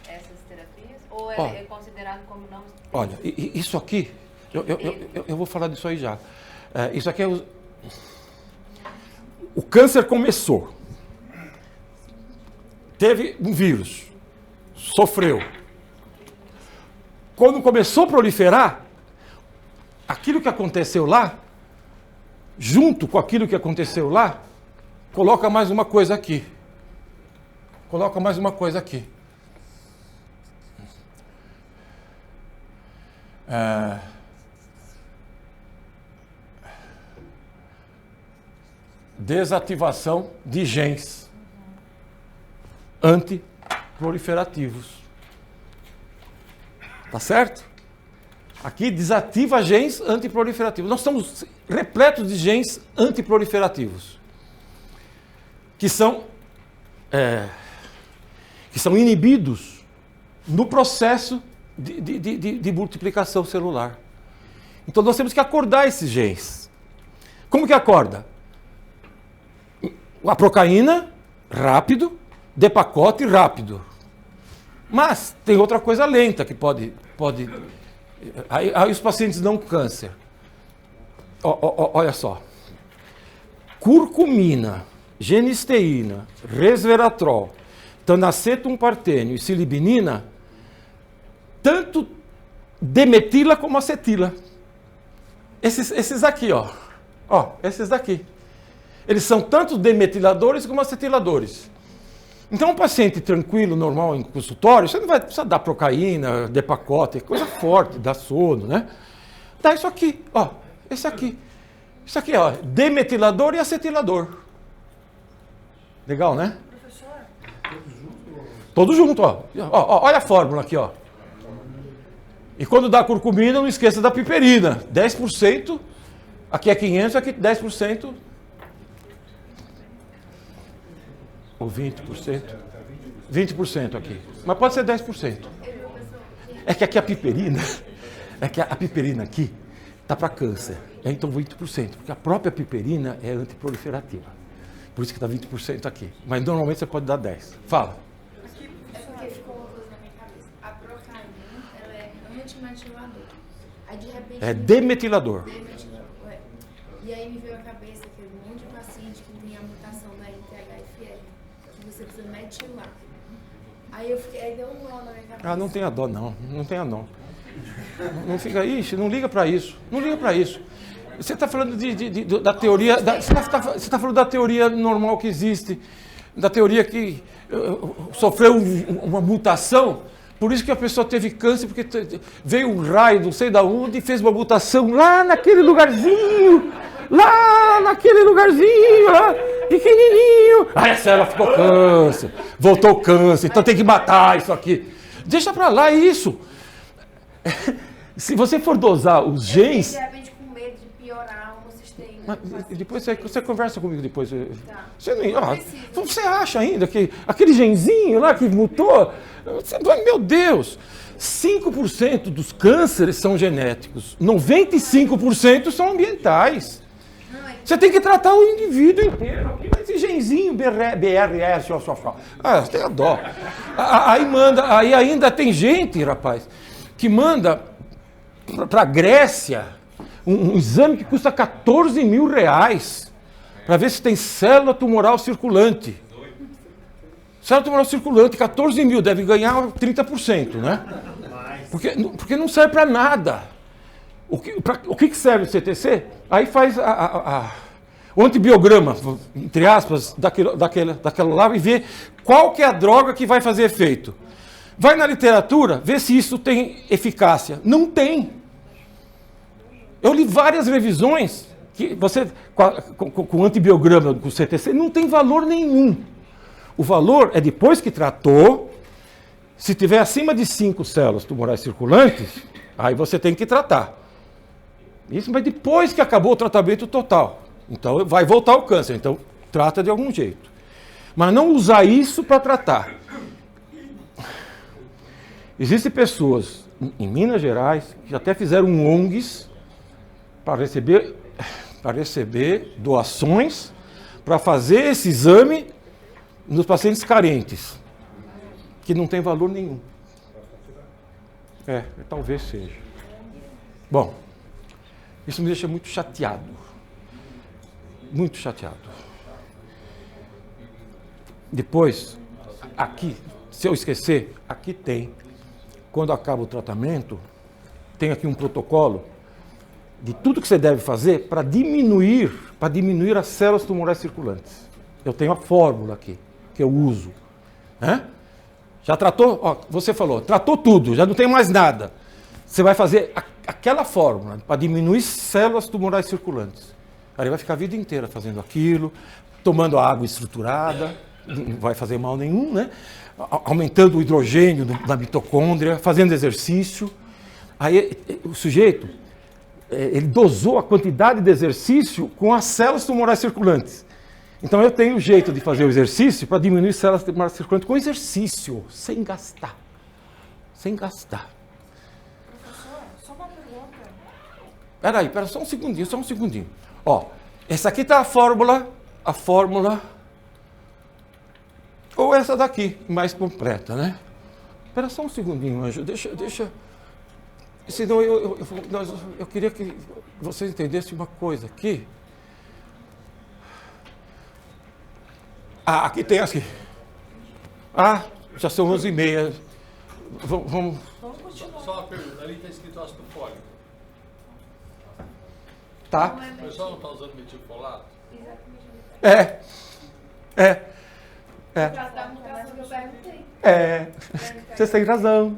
F: essas terapias? Ou é considerado como não...
A: Olha, isso aqui, eu vou falar disso aí já. Isso aqui é o câncer começou. Teve um vírus. Sofreu. Quando começou a proliferar, aquilo que aconteceu lá, junto com aquilo que aconteceu lá, coloca mais uma coisa aqui. Coloca mais uma coisa aqui. Desativação de genes antiproliferativos. Tá certo? Aqui desativa genes antiproliferativos. Nós estamos repletos de genes antiproliferativos que são inibidos no processo de multiplicação celular. Então nós temos que acordar esses genes. Como que acorda? A procaína, rápido, Depakote, rápido. Mas tem outra coisa lenta que pode... Aí os pacientes não câncer. Olha só. Curcumina, genisteína, resveratrol, tanacetum partênio e silibinina, tanto demetila como acetila. Esses aqui, ó. Esses daqui. Eles são tanto demetiladores como acetiladores. Então, um paciente tranquilo, normal, em consultório, você não vai precisar dar procaína, Depakote, coisa forte, dá sono, né? Dá isso aqui, ó. Esse aqui. Isso aqui, ó. Demetilador e acetilador. Legal, né?
B: Professor?
A: Todos juntos, ó. Olha a fórmula aqui, ó. E quando dá curcumina, não esqueça da piperina. 10%. Aqui é 500, aqui 10%. Ou 20%. 20% aqui. Mas pode ser 10%. É que aqui a piperina aqui está para câncer. Então 20%. Porque a própria piperina é antiproliferativa. Por isso que está 20% aqui. Mas normalmente você pode dar 10%. Fala.
D: É porque ficou uma coisa na minha cabeça. A procaína, ela é antimetilador. Aí de repente...
A: É demetilador.
D: E aí me veio a cabeça que um monte de paciente que tem a mutação da NTHFR, que você precisa metilar. Aí deu um nó na minha cabeça.
A: Não tenha dó, não. Não tenha dó. Não fica, não liga para isso. Não liga para isso. Você está falando da teoria, você está falando da teoria normal que existe, da teoria que sofreu uma mutação, por isso que a pessoa teve câncer, porque veio um raio, não sei de onde, e fez uma mutação lá naquele lugarzinho, lá, pequenininho. Aí a célula ficou câncer, voltou câncer, então tem que matar isso aqui. Deixa para lá isso. Se você for dosar os genes...
D: De repente com medo de piorar a homocisteína
A: Mas, e depois você conversa comigo depois.
D: Tá.
A: Você, não,
D: Não precisa.
A: você acha ainda que aquele genzinho lá que mutou? Meu Deus! 5% dos cânceres são genéticos, 95% são ambientais.
D: Não, é
A: Você tem que tratar o indivíduo inteiro. Esse genzinho BRS, tem a dó. Aí ainda tem gente, rapaz, que manda para a Grécia um exame que custa R$14.000 para ver se tem célula tumoral circulante. Célula tumoral circulante, 14 mil, deve ganhar 30%, né? Porque não serve para nada. O que serve o CTC? Aí faz o antibiograma, entre aspas, daquela lá e vê qual que é a droga que vai fazer efeito. Vai na literatura, vê se isso tem eficácia. Não tem. Eu li várias revisões que você, com o antibiograma, com o CTC, não tem valor nenhum. O valor é depois que tratou, se tiver acima de 5 células tumorais circulantes, aí você tem que tratar. Isso, mas depois que acabou o tratamento total. Então vai voltar o câncer, então trata de algum jeito. Mas não usar isso para tratar. Existem pessoas em Minas Gerais que até fizeram ONGs para receber doações para fazer esse exame nos pacientes carentes, que não tem valor nenhum. Talvez seja. Bom, isso me deixa muito chateado. Muito chateado. Depois, aqui, se eu esquecer, aqui tem, quando acaba o tratamento, tem aqui um protocolo de tudo que você deve fazer para diminuir as células tumorais circulantes. Eu tenho a fórmula aqui, que eu uso. Né? Já tratou? Ó, você falou, tratou tudo, já não tem mais nada. Você vai fazer aquela fórmula para diminuir células tumorais circulantes. Aí vai ficar a vida inteira fazendo aquilo, tomando água estruturada, não vai fazer mal nenhum, né? Aumentando o hidrogênio da mitocôndria, fazendo exercício. Aí o sujeito, ele dosou a quantidade de exercício com as células tumorais circulantes. Então eu tenho jeito de fazer o exercício para diminuir células tumorais circulantes com exercício, sem gastar. Sem gastar.
G: Professor, só uma pergunta.
A: Pera só um segundinho. Ó, essa aqui está a fórmula, ou essa daqui, mais completa, né? Espera só um segundinho, Anjo, deixa. Senão eu queria que vocês entendessem uma coisa aqui. Aqui tem aqui. Já são 11h30. Vamos.
H: Só uma pergunta, ali está escrito ácido fólico.
A: Tá?
H: O pessoal não está usando metilfolato?
A: Vocês têm razão.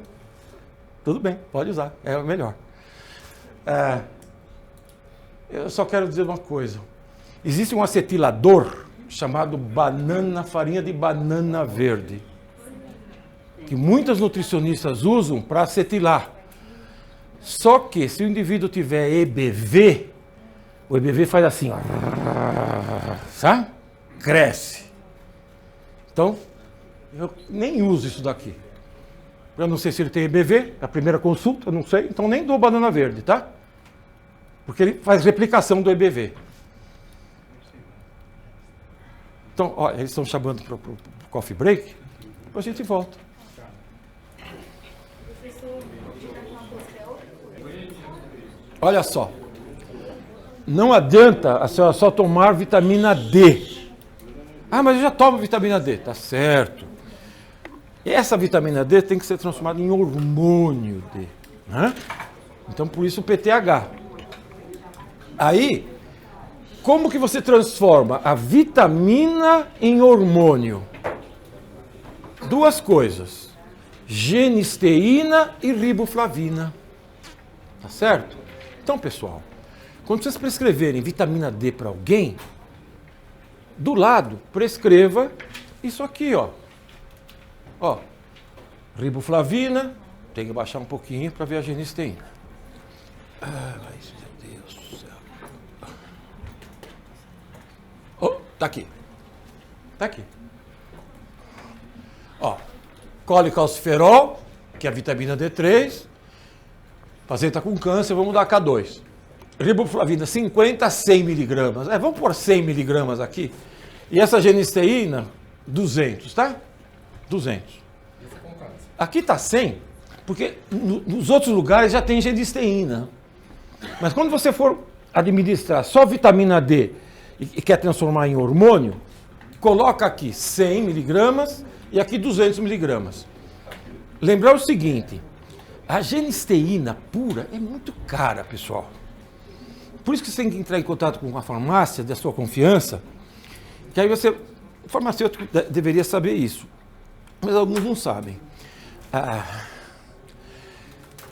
A: Tudo bem, pode usar, é o melhor. Eu só quero dizer uma coisa. Existe um acetilador chamado farinha de banana verde, que muitas nutricionistas usam para acetilar. Só que se o indivíduo tiver EBV, o EBV faz assim, ó, sabe? Cresce. Então, eu nem uso isso daqui. Eu não sei se ele tem EBV, é a primeira consulta, eu não sei, então nem dou banana verde, tá? Porque ele faz replicação do EBV. Então, ó, eles estão chamando para o coffee break, depois a gente volta. Olha só, não adianta a senhora só tomar vitamina D. Mas eu já tomo vitamina D, tá certo. Essa vitamina D tem que ser transformada em hormônio D, né? Então, por isso o PTH. Aí, como que você transforma a vitamina em hormônio? Duas coisas, genisteína e riboflavina, tá certo? Então, pessoal, quando vocês prescreverem vitamina D para alguém, do lado, prescreva isso aqui, ó. Ó, riboflavina, tem que baixar um pouquinho para ver a genisteína. Mas, meu Deus do céu. Tá aqui. Tá aqui. Ó, colecalciferol, que é a vitamina D3. O paciente está com câncer, vamos dar K2. Riboflavina, 50 a 100 miligramas. Vamos pôr 100 miligramas aqui. E essa genisteína, 200, tá? 200. Aqui está 100, porque nos outros lugares já tem genisteína. Mas quando você for administrar só vitamina D e quer transformar em hormônio, coloca aqui 100 miligramas e aqui 200 miligramas. Lembrar o seguinte, a genisteína pura é muito cara, pessoal. Por isso que você tem que entrar em contato com a farmácia da sua confiança, que aí você, o farmacêutico deveria saber isso, mas alguns não sabem.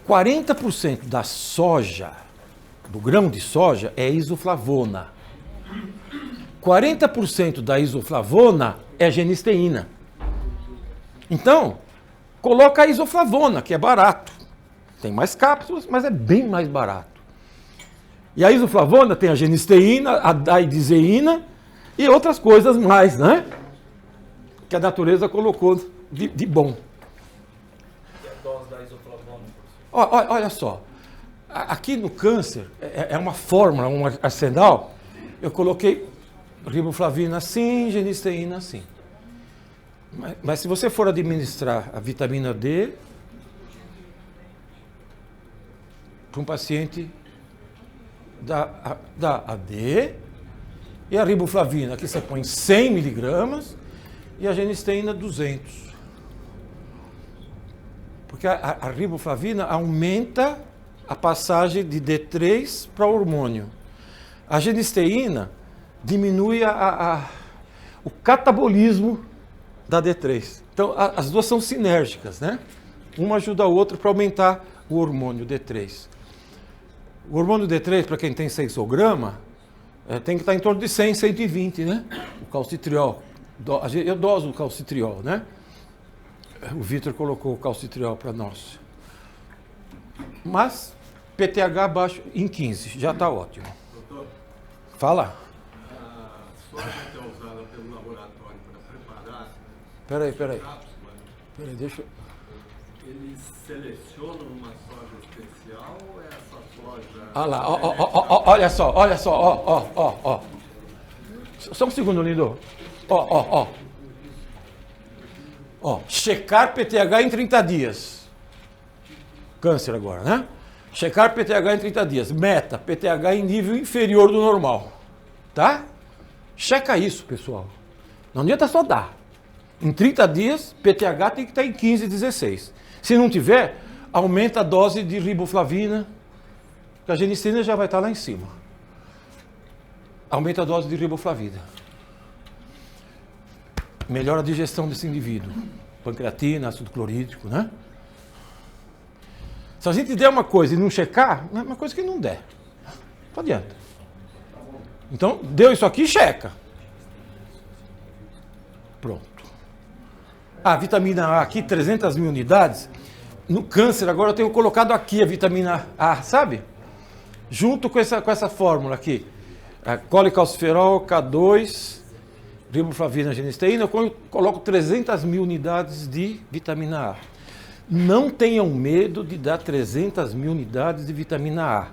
A: 40% da soja, do grão de soja, é isoflavona. 40% da isoflavona é genisteína. Então, coloca a isoflavona, que é barato. Tem mais cápsulas, mas é bem mais barato. E a isoflavona tem a genisteína, a daidizeína e outras coisas mais, né? Que a natureza colocou de bom.
C: E a dose da isoflavona?
A: Olha só, aqui no câncer é uma fórmula, um arsenal. Eu coloquei riboflavina assim, genisteína assim. Mas se você for administrar a vitamina D para um paciente da AD e a riboflavina, aqui você põe 100 miligramas e a genisteína 200. Porque a riboflavina aumenta a passagem de D3 para o hormônio. A genisteína diminui o catabolismo da D3. Então, as duas são sinérgicas, né? Uma ajuda a outra para aumentar o hormônio D3. O hormônio D3, para quem tem sensograma, tem que estar em torno de 100, 120, né? O calcitriol. Eu doso o calcitriol, né? O Vitor colocou o calcitriol para nós. Mas, PTH abaixo em 15, já está ótimo.
I: Doutor,
A: fala.
I: A soja que é usada pelo laboratório para preparar
A: Peraí,
I: cápsulas,
A: deixa eu...
I: eles selecionam uma soja especial ou é essa soja...
A: Olha lá, olha só, ó. Só um segundo, Lindo. Ó. Checar PTH em 30 dias. Câncer agora, né? Checar PTH em 30 dias. Meta, PTH em nível inferior do normal. Tá? Checa isso, pessoal. Não adianta só dar. Em 30 dias, PTH tem que estar em 15, 16. Se não tiver, aumenta a dose de riboflavina, que a genisteína já vai estar lá em cima. Aumenta a dose de riboflavina. Melhora a digestão desse indivíduo. Pancreatina, ácido clorídrico, né? Se a gente der uma coisa e não checar, é uma coisa que não der. Não adianta. Então, deu isso aqui, checa. Pronto. A vitamina A aqui, 300 mil unidades. No câncer, agora eu tenho colocado aqui a vitamina A, sabe? Junto com essa fórmula aqui. Colecalciferol, K2, riboflavina, genisteína, eu coloco 300 mil unidades de vitamina A. Não tenham medo de dar 300 mil unidades de vitamina A.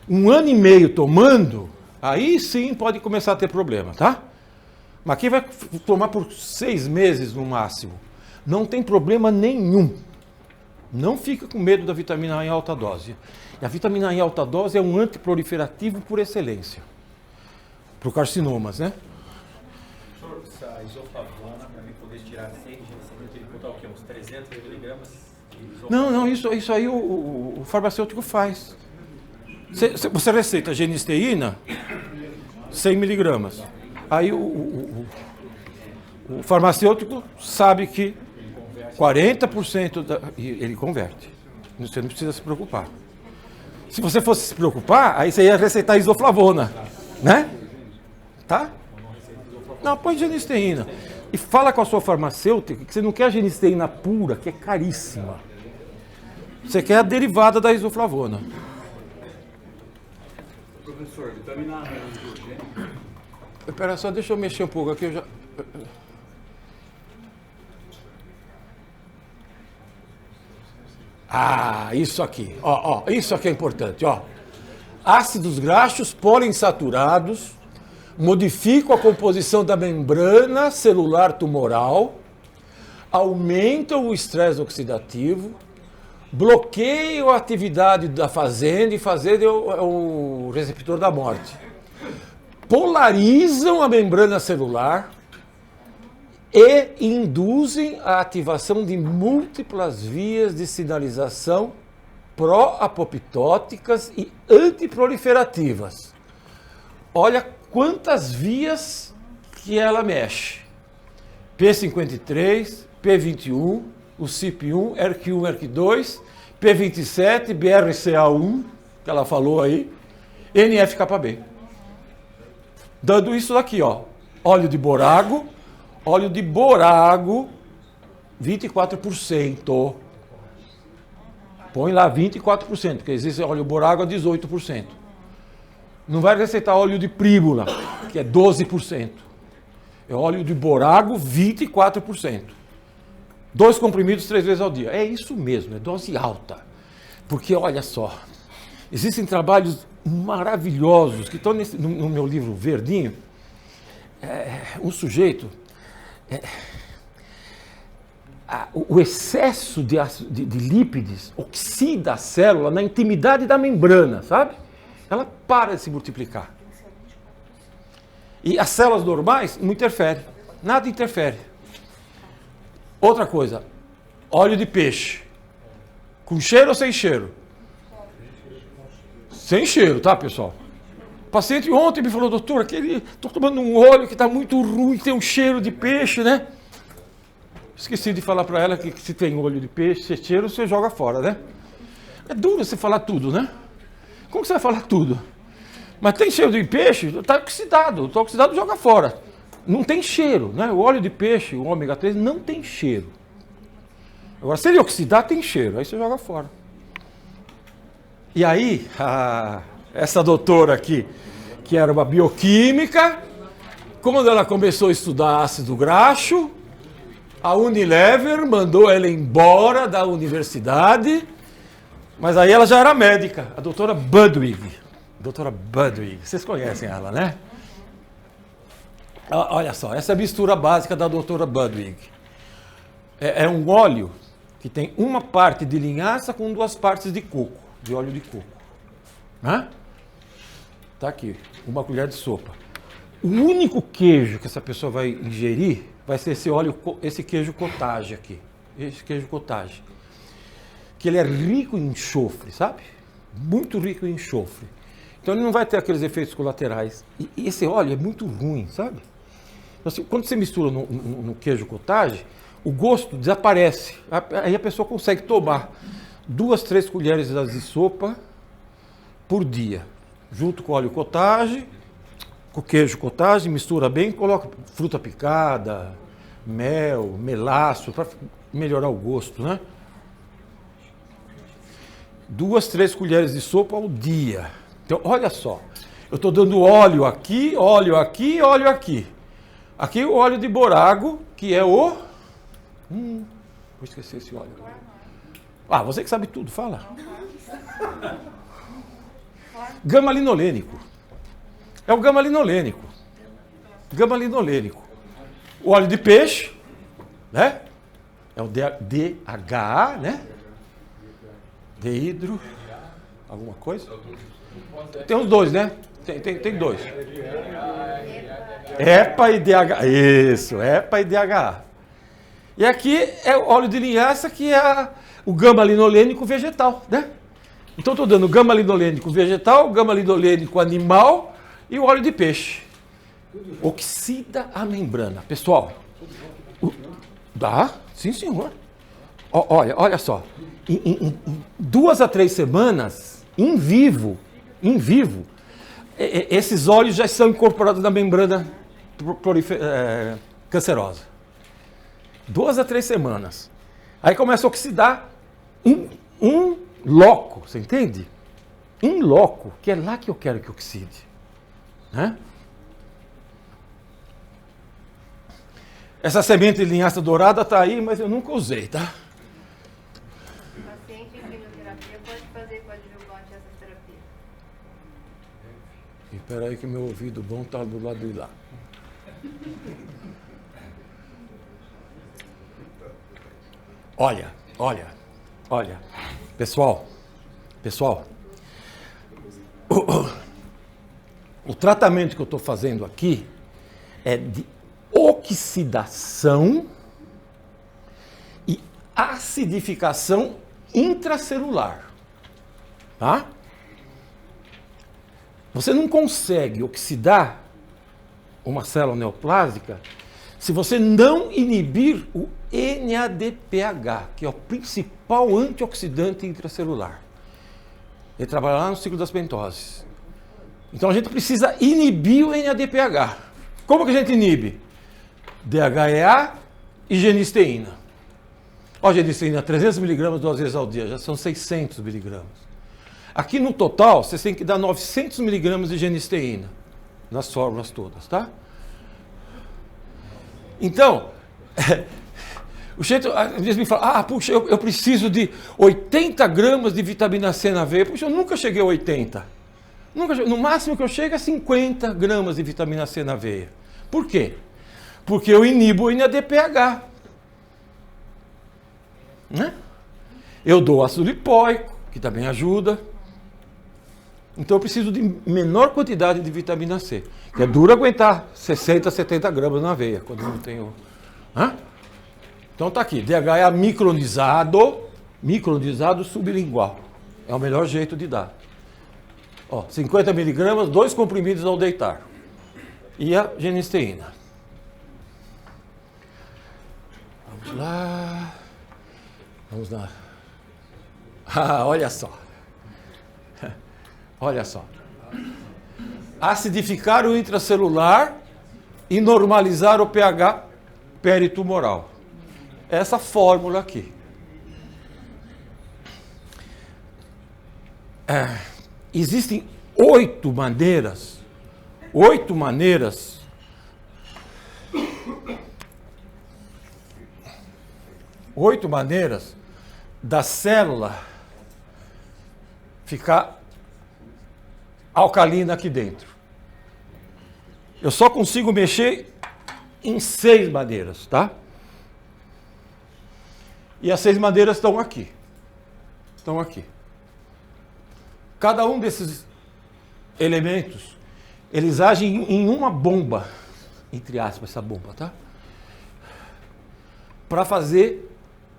A: 1 ano e meio tomando, aí sim pode começar a ter problema, tá? Mas quem vai tomar por 6 meses no máximo, não tem problema nenhum. Não fica com medo da vitamina A em alta dose. E a vitamina A em alta dose é um antiproliferativo por excelência. Para os carcinomas, né?
J: Professor, a isoflavona, para mim poder tirar 100 de genisteína, tem que botar o quê? Uns 300 miligramas de isoflavona?
A: Não, isso aí o farmacêutico faz. Você receita genisteína, 100 miligramas. Aí o farmacêutico sabe que 40% ele converte. Você não precisa se preocupar. Se você fosse se preocupar, aí você ia receitar isoflavona, né? Tá? Não, põe genisteína. E fala com a sua farmacêutica que você não quer a genisteína pura, que é caríssima. Você quer a derivada da isoflavona.
K: Professor, vitamina A é androgênica?
A: Espera só, deixa eu mexer um pouco aqui. Eu já... Isso aqui. Isso aqui é importante. Ácidos graxos poliinsaturados modificam a composição da membrana celular tumoral, aumentam o estresse oxidativo, bloqueiam a atividade da fazenda, e fazenda é o receptor da morte. Polarizam a membrana celular e induzem a ativação de múltiplas vias de sinalização pró-apoptóticas e antiproliferativas. Olha quantas vias que ela mexe. P53, P21, o CYP1, ERK1, ERK2, P27, BRCA1, que ela falou aí, NF-κB. Dando isso daqui, óleo de borago, 24%. Põe lá 24%, porque existe óleo borago a 18%. Não vai receitar óleo de prímula, que é 12%. É óleo de borago, 24%. 2 comprimidos 3 vezes ao dia. É isso mesmo, é dose alta. Porque, olha só, existem trabalhos maravilhosos que estão no meu livro verdinho. Um sujeito... o excesso de lípides oxida a célula na intimidade da membrana, sabe? Ela para de se multiplicar. E as células normais não interferem. Nada interfere. Outra coisa, óleo de peixe. Com cheiro ou sem cheiro? Sem cheiro, tá, pessoal? O paciente ontem me falou, doutor, estou tomando um óleo que está muito ruim, tem um cheiro de peixe, né? Esqueci de falar para ela que se tem óleo de peixe, se cheiro, você joga fora, né? É duro você falar tudo, né? Como você vai falar tudo? Mas tem cheiro de peixe, está oxidado, joga fora. Não tem cheiro, né? O óleo de peixe, o ômega 3, não tem cheiro. Agora, se ele oxidar, tem cheiro, aí você joga fora. E aí, essa doutora aqui, que era uma bioquímica, quando ela começou a estudar ácido graxo, a Unilever mandou ela embora da universidade, mas aí ela já era médica, a doutora Budwig. Doutora Budwig, vocês conhecem ela, né? Olha só, essa é a mistura básica da doutora Budwig. É um óleo que tem uma parte de linhaça com 2 partes de coco, de óleo de coco. Tá aqui, 1 colher de sopa. O único queijo que essa pessoa vai ingerir vai ser esse queijo cottage aqui. Esse queijo cottage. Que ele é rico em enxofre, sabe? Muito rico em enxofre. Então ele não vai ter aqueles efeitos colaterais. E esse óleo é muito ruim, sabe? Então, assim, quando você mistura no queijo cottage, o gosto desaparece. Aí a pessoa consegue tomar 2, 3 colheres de sopa por dia. Junto com o óleo cottage, com o queijo cottage, mistura bem, coloca fruta picada, mel, melaço, para melhorar o gosto, né? 2, 3 colheres de sopa ao dia. Então, olha só, eu estou dando óleo aqui, óleo aqui, óleo aqui. Aqui o óleo de borago, que é o... vou esquecer esse óleo. Você que sabe tudo, fala. Gama-linolênico. É o gama-linolênico. Gama-linolênico. O óleo de peixe, né? É o DHA, né? Deidro... Alguma coisa? Tem os 2, né? Tem 2. EPA e DHA. Isso, EPA e DHA. E aqui é o óleo de linhaça, que é o gama-linolênico vegetal, né? Então estou dando gama-linolênico vegetal, gama-linolênico animal e o óleo de peixe. Oxida a membrana. Pessoal, dá? Sim, senhor. Olha só. Em 2 a 3 semanas, em vivo, esses óleos já são incorporados na membrana cancerosa. 2 a 3 semanas. Aí começa a oxidar um loco, você entende? Um loco, que é lá que eu quero que oxide. Né? Essa semente de linhaça dourada está aí, mas eu nunca usei, tá?
F: O paciente em quimioterapia pode fazer coadjuvante essa terapia.
A: Espera aí que meu ouvido bom está do lado de lá. Olha. Pessoal, o tratamento que eu estou fazendo aqui é de oxidação e acidificação intracelular. Tá? Você não consegue oxidar uma célula neoplásica se você não inibir o NADPH, que é o principal antioxidante intracelular. Ele trabalha lá no ciclo das pentoses. Então a gente precisa inibir o NADPH. Como que a gente inibe? DHEA e genisteína. Ó, genisteína, 300 mg 2 vezes ao dia, já são 600 mg. Aqui no total, você tem que dar 900 mg de genisteína, nas fórmulas todas, tá? Então, o jeito, às vezes me fala, puxa, eu preciso de 80 gramas de vitamina C na veia. Puxa, eu nunca cheguei a 80. No máximo que eu chego é 50 gramas de vitamina C na veia. Por quê? Porque eu inibo o NADPH. Né? Eu dou ácido lipóico, que também ajuda. Então eu preciso de menor quantidade de vitamina C. Que é duro aguentar 60, 70 gramas na veia, quando não tenho... Então tá aqui, DHA micronizado sublingual. É o melhor jeito de dar. Ó, 50 mg, 2 comprimidos ao deitar. E a genisteína. Vamos lá. Vamos lá. Olha só. Olha só. Acidificar o intracelular e normalizar o pH peritumoral. Essa fórmula aqui. Existem 8 maneiras da célula ficar alcalina aqui dentro. Eu só consigo mexer em 6 maneiras, tá? E as 6 maneiras estão aqui. Estão aqui. Cada um desses elementos, eles agem em uma bomba, entre aspas, essa bomba, tá? Para fazer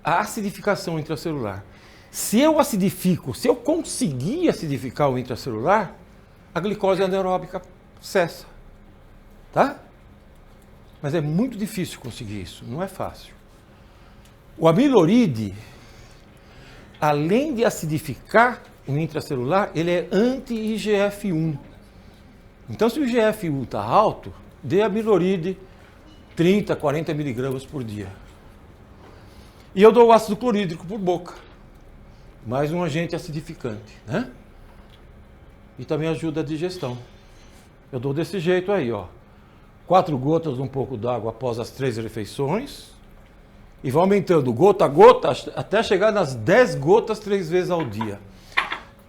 A: a acidificação intracelular. Se eu conseguir acidificar o intracelular, a glicose anaeróbica cessa, tá? Mas é muito difícil conseguir isso, não é fácil. O amiloride, além de acidificar o intracelular, ele é anti-IGF-1. Então, se o IGF-1 está alto, dê amiloride 30, 40 mg por dia. E eu dou o ácido clorídrico por boca, mais um agente acidificante, né? E também ajuda a digestão. Eu dou desse jeito aí, ó. 4 gotas, um pouco d'água após as 3 refeições. E vou aumentando gota a gota até chegar nas 10 gotas 3 vezes ao dia.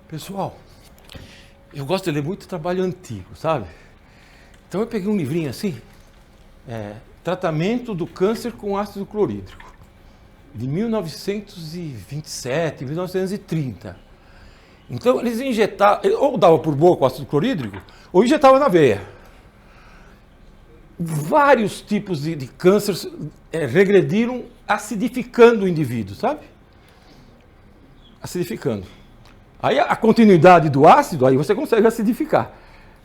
A: Pessoal, eu gosto de ler muito trabalho antigo, sabe? Então eu peguei um livrinho assim, Tratamento do Câncer com Ácido Clorídrico, de 1927, 1930. Então eles injetavam, ou dava por boca o ácido clorídrico, ou injetavam na veia. Vários tipos de cânceres regrediram acidificando o indivíduo, sabe? Acidificando. Aí a continuidade do ácido, aí você consegue acidificar.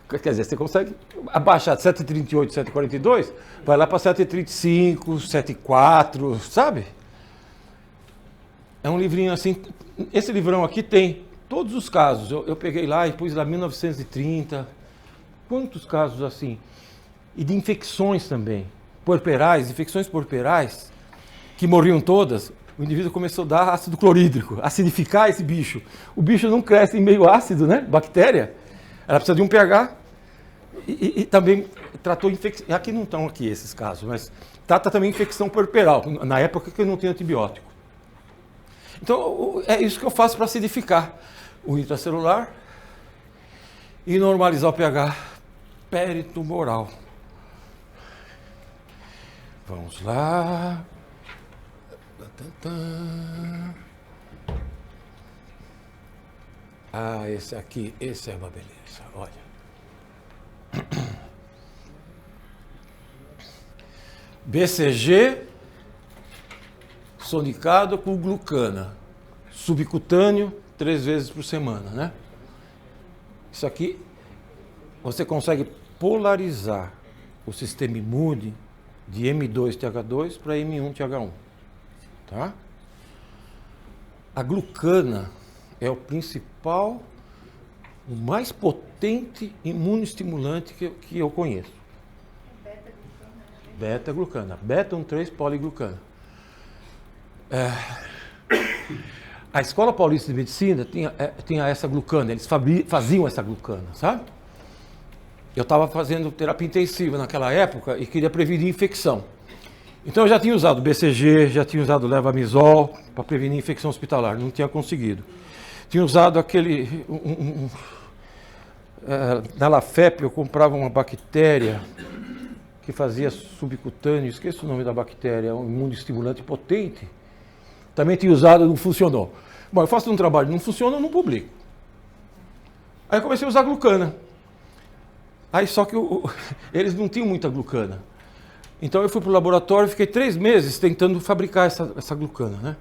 A: Quer dizer, você consegue abaixar de 7,38, 7,42, vai lá para 7,35, 7,4, sabe? É um livrinho assim, esse livrão aqui tem todos os casos. Eu peguei lá e pus lá 1930, quantos casos assim? E de infecções também, infecções puerperais, que morriam todas, o indivíduo começou a dar ácido clorídrico, acidificar esse bicho. O bicho não cresce em meio ácido, né? Bactéria. Ela precisa de um pH. E também tratou infecção. Aqui não estão aqui esses casos, mas trata também infecção puerperal, na época que não tinha antibiótico. Então, é isso que eu faço para acidificar o intracelular e normalizar o pH peritumoral. Vamos lá. Ah, esse aqui, esse é uma beleza, olha. BCG sonicado com glucana, subcutâneo 3 vezes por semana, né? Isso aqui, você consegue polarizar o sistema imune de M2-TH2 para M1-TH1, tá? A glucana é o principal, o mais potente imunoestimulante que eu conheço. Beta-glucana, beta-1,3-poliglucana. A Escola Paulista de Medicina tinha essa glucana, eles faziam essa glucana, sabe? Eu estava fazendo terapia intensiva naquela época e queria prevenir infecção. Então eu já tinha usado BCG, já tinha usado levamisol para prevenir infecção hospitalar, não tinha conseguido. Tinha usado aquele... na Lafep eu comprava uma bactéria que fazia subcutâneo, esqueço o nome da bactéria, um imunoestimulante potente. Também tinha usado, não funcionou. Bom, eu faço um trabalho, não funciona, eu não publico. Aí eu comecei a usar glucana. Aí só que eles não tinham muita glucana. Então eu fui para o laboratório e fiquei 3 meses tentando fabricar essa glucana, né?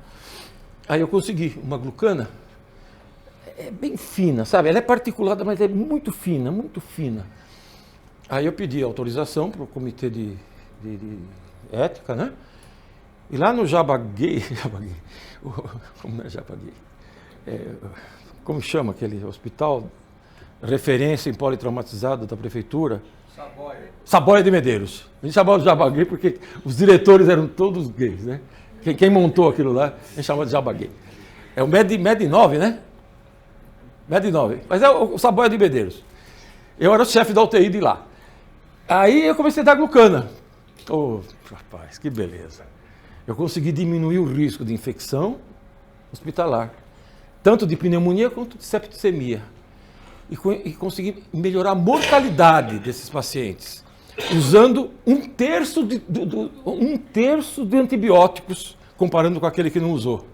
A: Aí eu consegui uma glucana, é bem fina, sabe? Ela é particulada, mas é muito fina, muito fina. Aí eu pedi autorização para o comitê de ética, né? E lá no Jabaguei, como não é Jabaguei? Como chama aquele hospital? Referência em politraumatizado da prefeitura? Saboia de Medeiros. A gente chamava de Jabaguei porque os diretores eram todos gays, né? Quem montou aquilo lá, a gente chamava de Jabaguei. É o Med 9, né? Med 9. Mas é o Saboia de Medeiros. Eu era o chefe da UTI de lá. Aí eu comecei a dar glucana. Oh, rapaz, que beleza. Eu consegui diminuir o risco de infecção hospitalar, tanto de pneumonia quanto de septicemia. E consegui melhorar a mortalidade desses pacientes, usando 1/3 de antibióticos, comparando com aquele que não usou.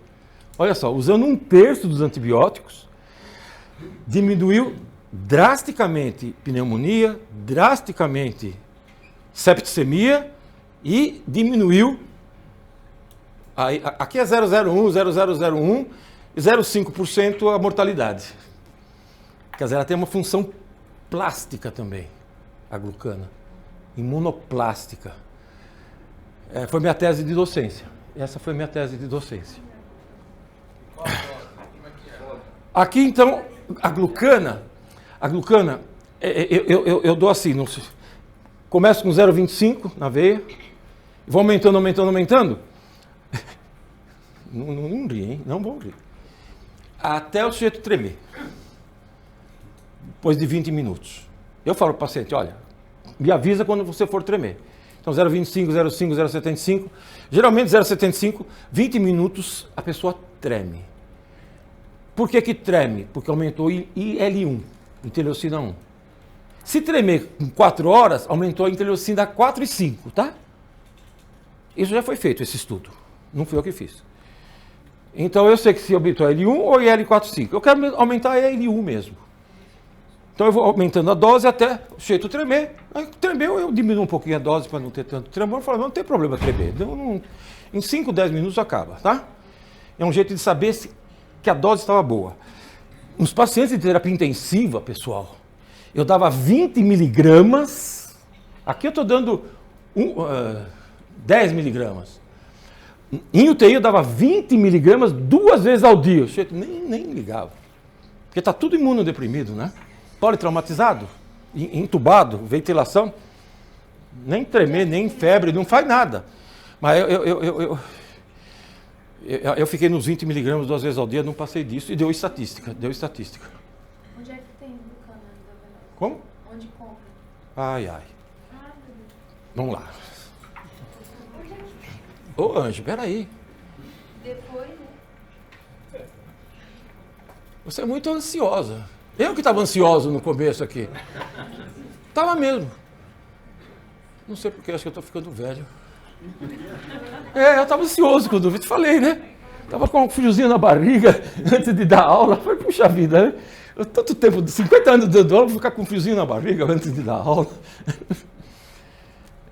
A: Olha só, usando 1/3 dos antibióticos, diminuiu drasticamente pneumonia, drasticamente septicemia e diminuiu, aqui é 0,01, 0,001 e 0,5% a mortalidade. Quer dizer, ela tem uma função plástica também, a glucana, imunoplástica. Foi minha tese de docência. Essa foi minha tese de docência. Aqui, então, a glucana, eu dou assim, não sei, começo com 0,25 na veia, vou aumentando, aumentando. Não ri, hein? Não vou rir. Até o sujeito tremer. Depois de 20 minutos. Eu falo para o paciente, olha, me avisa quando você for tremer. Então 0,25, 0,5, 0,75. Geralmente 0,75, 20 minutos a pessoa treme. Por que treme? Porque aumentou IL-1, interleucina 1. Se tremer com 4 horas, aumentou a interleucina 4 e 5, tá? Isso já foi feito, esse estudo. Não fui eu que fiz. Então eu sei que se aumentou IL-1 ou IL-4,5. Eu quero aumentar a IL-1 mesmo. Então eu vou aumentando a dose até o sujeito tremer. Aí tremeu, eu diminuo um pouquinho a dose para não ter tanto tremor. Eu falo, não tem problema tremer. Em 5, 10 minutos acaba, tá? É um jeito de saber que a dose estava boa. Nos pacientes de terapia intensiva, pessoal, eu dava 20 miligramas. Aqui eu estou dando 10 miligramas. Em UTI eu dava 20 miligramas 2 vezes ao dia. O sujeito nem ligava. Porque está tudo imunodeprimido, né? Politraumatizado, entubado, ventilação, nem tremer, nem febre, não faz nada. Mas eu fiquei nos 20 miligramas 2 vezes ao dia, não passei disso e deu estatística.
D: Onde é que tem glucana?
A: Como?
D: Onde compra?
A: Ai. Vamos lá. Ô, Anjo, peraí.
F: Depois, né?
A: Você é muito ansiosa. Eu que estava ansioso no começo aqui. Estava mesmo. Não sei porque, acho que eu estou ficando velho. Eu estava ansioso quando eu te falei, né? Estava com um friozinho na barriga antes de dar aula. Falei, puxa vida, né? Eu, tanto tempo, 50 anos dando aula, vou ficar com um friozinho na barriga antes de dar aula.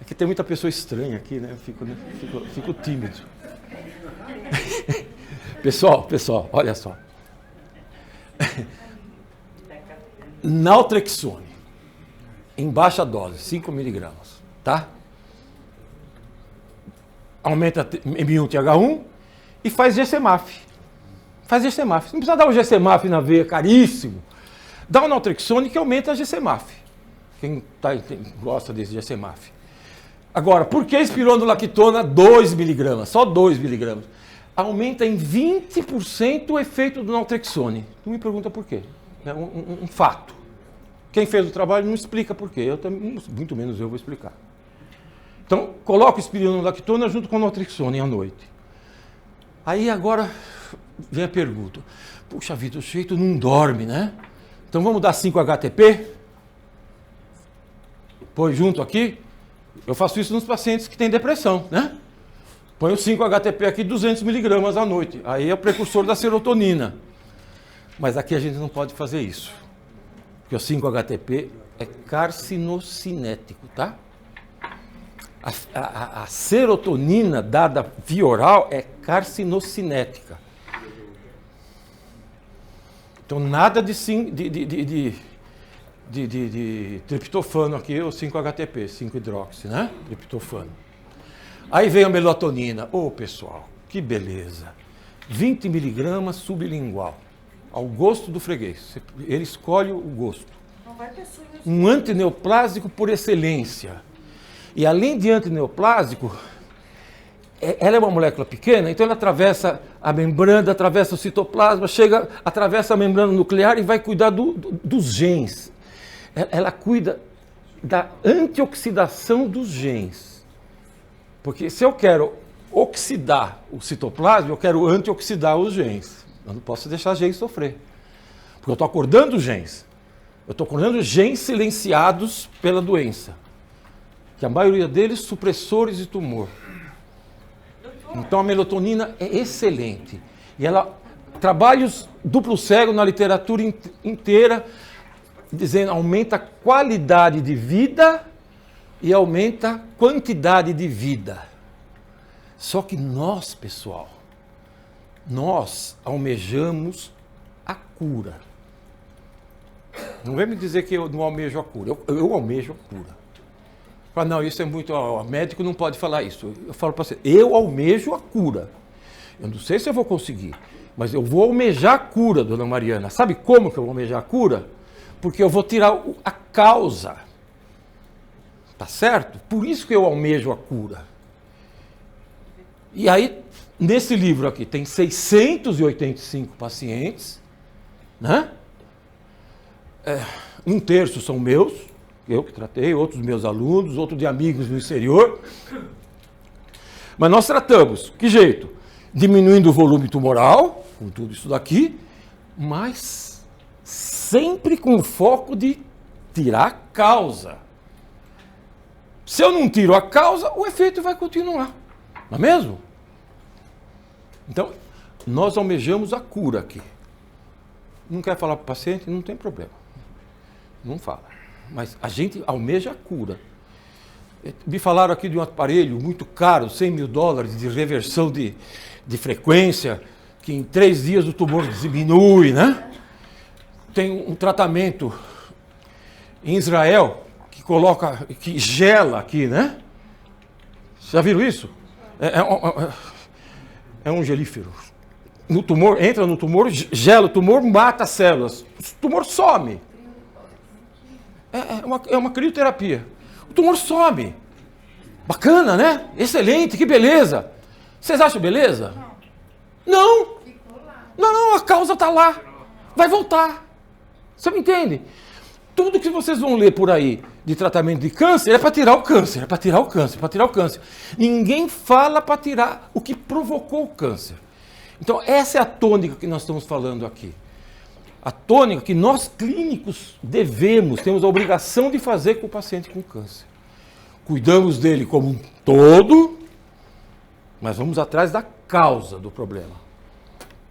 A: É que tem muita pessoa estranha aqui, né? Eu fico tímido. Pessoal, olha só. Naltrexone, em baixa dose, 5 miligramas, tá? Aumenta M1-TH1 e faz GCMAF. Faz GCMAF. Não precisa dar o GCMAF na veia, caríssimo. Dá o naltrexone que aumenta a GCMAF. Quem gosta desse GCMAF. Agora, por que espironolactona 2 miligramas? Só 2 miligramas. Aumenta em 20% o efeito do naltrexone. Não me pergunta por quê. É um fato. Quem fez o trabalho não explica por quê. Eu também, muito menos eu vou explicar. Então, coloca o espironolactona junto com o naltrexone à noite. Aí agora vem a pergunta. Puxa vida, o sujeito não dorme, né? Então vamos dar 5-HTP? Põe junto aqui. Eu faço isso nos pacientes que têm depressão, né? Põe o 5-HTP aqui, 200 miligramas à noite. Aí é o precursor da serotonina. Mas aqui a gente não pode fazer isso. Porque o 5-HTP é carcinocinético, tá? A serotonina dada via oral é carcinocinética. Então nada de triptofano aqui, o 5-HTP, 5-hidroxi, né? Triptofano. Aí vem a melatonina. Ô, pessoal, que beleza. 20 miligramas sublingual, ao gosto do freguês. Ele escolhe o gosto. Um antineoplásico por excelência. E além de antineoplásico, ela é uma molécula pequena, então ela atravessa a membrana, atravessa o citoplasma, atravessa a membrana nuclear e vai cuidar dos genes. Ela cuida da antioxidação dos genes. Porque se eu quero oxidar o citoplasma, eu quero antioxidar os genes. Eu não posso deixar genes sofrer. Porque eu estou acordando os genes. Eu estou acordando genes silenciados pela doença. Que a maioria deles supressores de tumor. Então a melatonina é excelente. E ela trabalhos duplo cego na literatura inteira, dizendo aumenta a qualidade de vida e aumenta a quantidade de vida. Só que nós, pessoal, nós almejamos a cura. Não vem me dizer que eu não almejo a cura. Eu almejo a cura. Fala, não, isso é muito... O médico não pode falar isso. Eu falo para você, eu almejo a cura. Eu não sei se eu vou conseguir, mas eu vou almejar a cura, dona Mariana. Sabe como que eu vou almejar a cura? Porque eu vou tirar a causa. Tá certo? Por isso que eu almejo a cura. E aí, nesse livro aqui, tem 685 pacientes, né? Um terço são meus, eu que tratei, outros meus alunos, outros de amigos no exterior. Mas nós tratamos, que jeito? Diminuindo o volume tumoral, com tudo isso daqui, mas sempre com o foco de tirar a causa. Se eu não tiro a causa, o efeito vai continuar. Não é mesmo? Então, nós almejamos a cura aqui. Não quer falar para o paciente? Não tem problema. Não fala. Mas a gente almeja a cura. Me falaram aqui de um aparelho muito caro, $100 mil, de reversão de frequência, que em 3 dias o tumor diminui, né? Tem um tratamento em Israel que gela aqui, né? Já viram isso? É um gelífero. No tumor, entra no tumor, gela o tumor, mata as células. O tumor some. É uma crioterapia. O tumor some. Bacana, né? Excelente, que beleza. Vocês acham beleza? Não. Não, a causa está lá. Vai voltar. Você me entende? Tudo que vocês vão ler por aí de tratamento de câncer é para tirar o câncer, é para tirar o câncer, é para tirar o câncer. Ninguém fala para tirar o que provocou o câncer. Então, essa é a tônica que nós estamos falando aqui. A tônica que nós clínicos temos a obrigação de fazer com o paciente com câncer. Cuidamos dele como um todo, mas vamos atrás da causa do problema.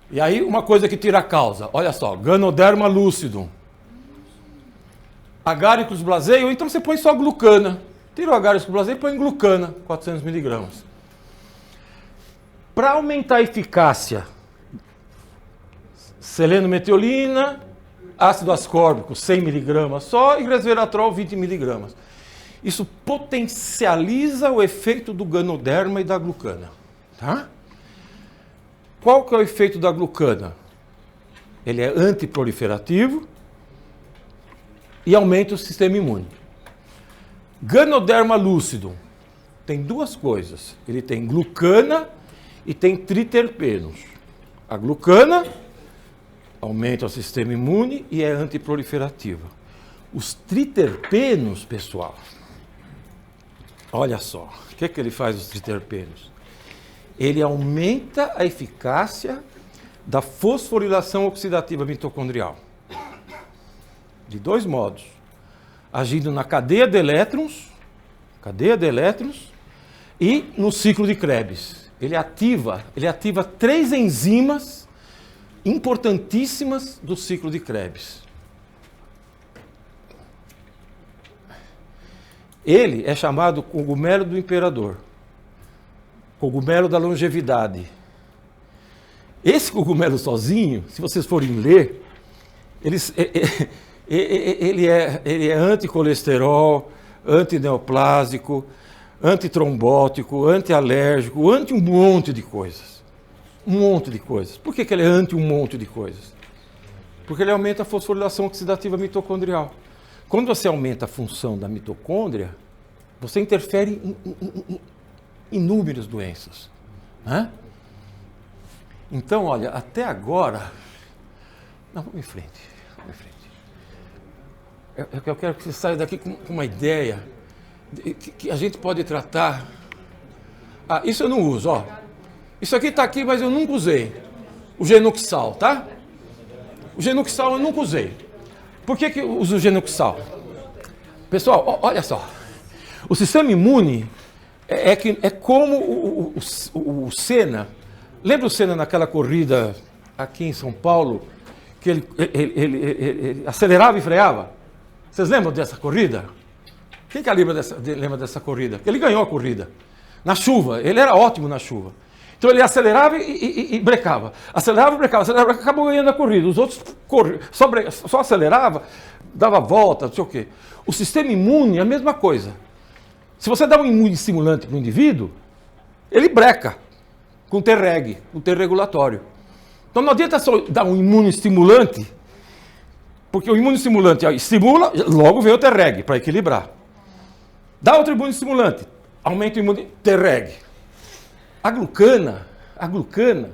A: E aí, uma coisa que tira a causa, olha só, Ganoderma lucidum, Agaricus blazei, ou então você põe só glucana. Tira o Agaricus blazei e põe glucana, 400 miligramas. Para aumentar a eficácia, selenometeolina, ácido ascórbico, 100 miligramas só, e resveratrol, 20 miligramas. Isso potencializa o efeito do Ganoderma e da glucana. Tá? Qual que é o efeito da glucana? Ele é antiproliferativo e aumenta o sistema imune. Ganoderma lucidum tem duas coisas. Ele tem glucana e tem triterpenos. A glucana aumenta o sistema imune e é antiproliferativa. Os triterpenos, pessoal, olha só, o que ele faz, os triterpenos? Ele aumenta a eficácia da fosforilação oxidativa mitocondrial. De dois modos. Agindo na cadeia de elétrons e no ciclo de Krebs. Ele ativa 3 enzimas importantíssimas do ciclo de Krebs. Ele é chamado cogumelo do imperador, cogumelo da longevidade. Esse cogumelo sozinho, se vocês forem ler, ele é anticolesterol, antineoplásico, antitrombótico, antialérgico, anti um monte de coisas. Um monte de coisas. Por que ele é anti um monte de coisas? Porque ele aumenta a fosforilação oxidativa mitocondrial. Quando você aumenta a função da mitocôndria, você interfere em inúmeras doenças. Né? Então, olha, até agora... Não, vamos em frente. Eu quero que você saia daqui com uma ideia que a gente pode tratar. Ah, isso eu não uso, ó. Isso aqui está aqui, mas eu nunca usei. O Genuxal, tá? O Genuxal eu nunca usei. Por que eu uso o Genuxal? Pessoal, olha só. O sistema imune é como o Senna. Lembra o Senna naquela corrida aqui em São Paulo, que ele acelerava e freava? Vocês lembram dessa corrida? Quem que lembra dessa corrida? Ele ganhou a corrida. Na chuva, ele era ótimo na chuva. Então ele acelerava e brecava. Acelerava e brecava, acabou ganhando a corrida. Os outros só acelerava, dava volta, não sei o quê. O sistema imune é a mesma coisa. Se você dá um imunoestimulante para o indivíduo, ele breca com T-reg, com T-regulatório. Então não adianta só dar um imunoestimulante, porque o imunoestimulante estimula, logo vem o T-reg para equilibrar. Dá outro imunoestimulante, aumenta o imunoestimulante, T-reg. A glucana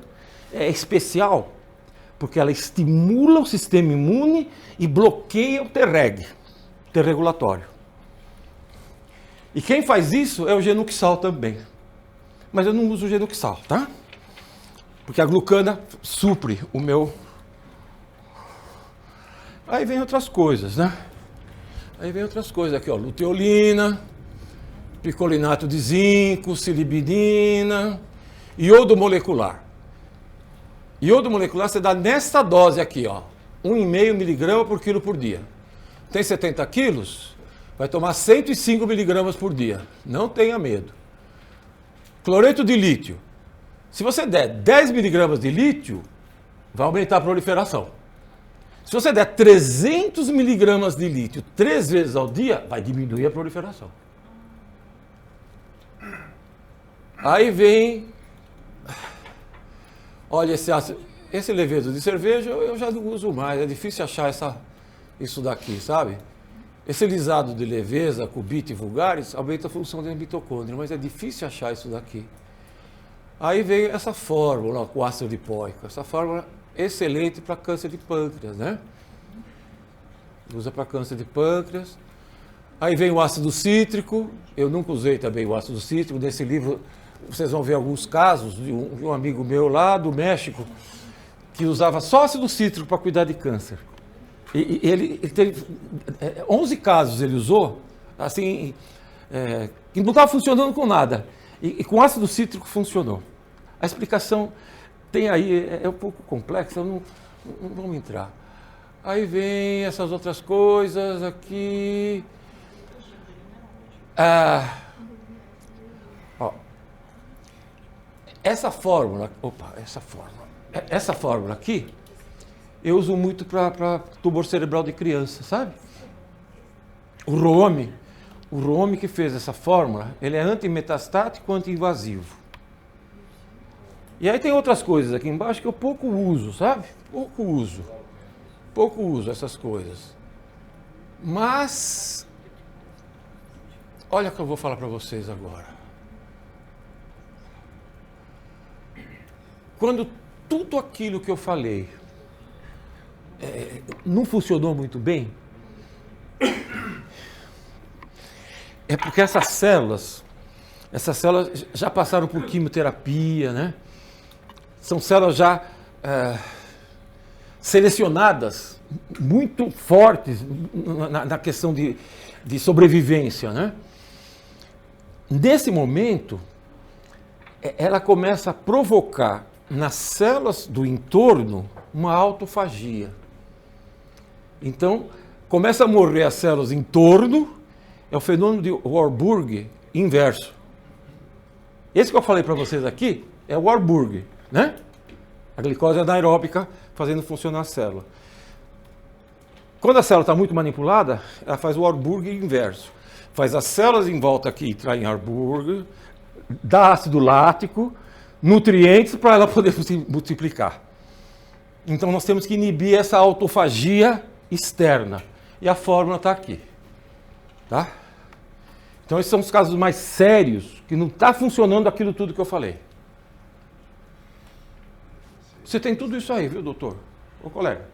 A: é especial, porque ela estimula o sistema imune e bloqueia o T-reg, T-regulatório. E quem faz isso é o Genuxal também. Mas eu não uso o Genuxal, tá? Porque a glucana supre o meu... Aí vem outras coisas, né? Aí vem outras coisas aqui, ó. Luteolina, picolinato de zinco, silibidina, iodo molecular. Iodo molecular você dá nesta dose aqui, ó. 1,5 miligrama por quilo por dia. Tem 70 quilos, vai tomar 105 miligramas por dia. Não tenha medo. Cloreto de lítio. Se você der 10 miligramas de lítio, vai aumentar a proliferação. Se você der 300 miligramas de lítio 3 vezes ao dia, vai diminuir a proliferação. Aí vem... Olha, esse levedo de cerveja eu já não uso mais. É difícil achar isso daqui, sabe? Esse lisado de leveza, cubite e vulgaris, aumenta a função da mitocôndria, mas é difícil achar isso daqui. Aí veio essa fórmula com ácido lipóico. Essa fórmula é excelente para câncer de pâncreas, né? usa para câncer de pâncreas. Aí vem o ácido cítrico, eu nunca usei também o ácido cítrico. Nesse livro vocês vão ver alguns casos de um amigo meu lá do México que usava só ácido cítrico para cuidar de câncer. E ele teve 11 casos ele usou, assim, que não estava funcionando com nada. E com ácido cítrico funcionou. A explicação tem aí, é um pouco complexa, não vamos entrar. Aí vem essas outras coisas aqui. Essa fórmula aqui, eu uso muito para tumor cerebral de criança, sabe? O Roome que fez essa fórmula, ele é antimetastático, anti-invasivo. E aí tem outras coisas aqui embaixo que eu pouco uso, sabe? Pouco uso essas coisas. Mas, olha o que eu vou falar para vocês agora. Quando tudo aquilo que eu falei não funcionou muito bem, é porque essas células já passaram por quimioterapia, né? São células já selecionadas, muito fortes na questão de sobrevivência, né? Nesse momento, ela começa a provocar nas células do entorno uma autofagia. Então, começa a morrer as células em torno, é o fenômeno de Warburg inverso. Esse que eu falei para vocês aqui é o Warburg, né? A glicose anaeróbica fazendo funcionar a célula. Quando a célula está muito manipulada, ela faz o Warburg inverso. Faz as células em volta aqui entrar em Warburg, dá ácido lático, nutrientes para ela poder se multiplicar. Então nós temos que inibir essa autofagia externa. E a fórmula está aqui. Tá? Então esses são os casos mais sérios, que não está funcionando aquilo tudo que eu falei. Você tem tudo isso aí, viu, doutor? Ô, colega.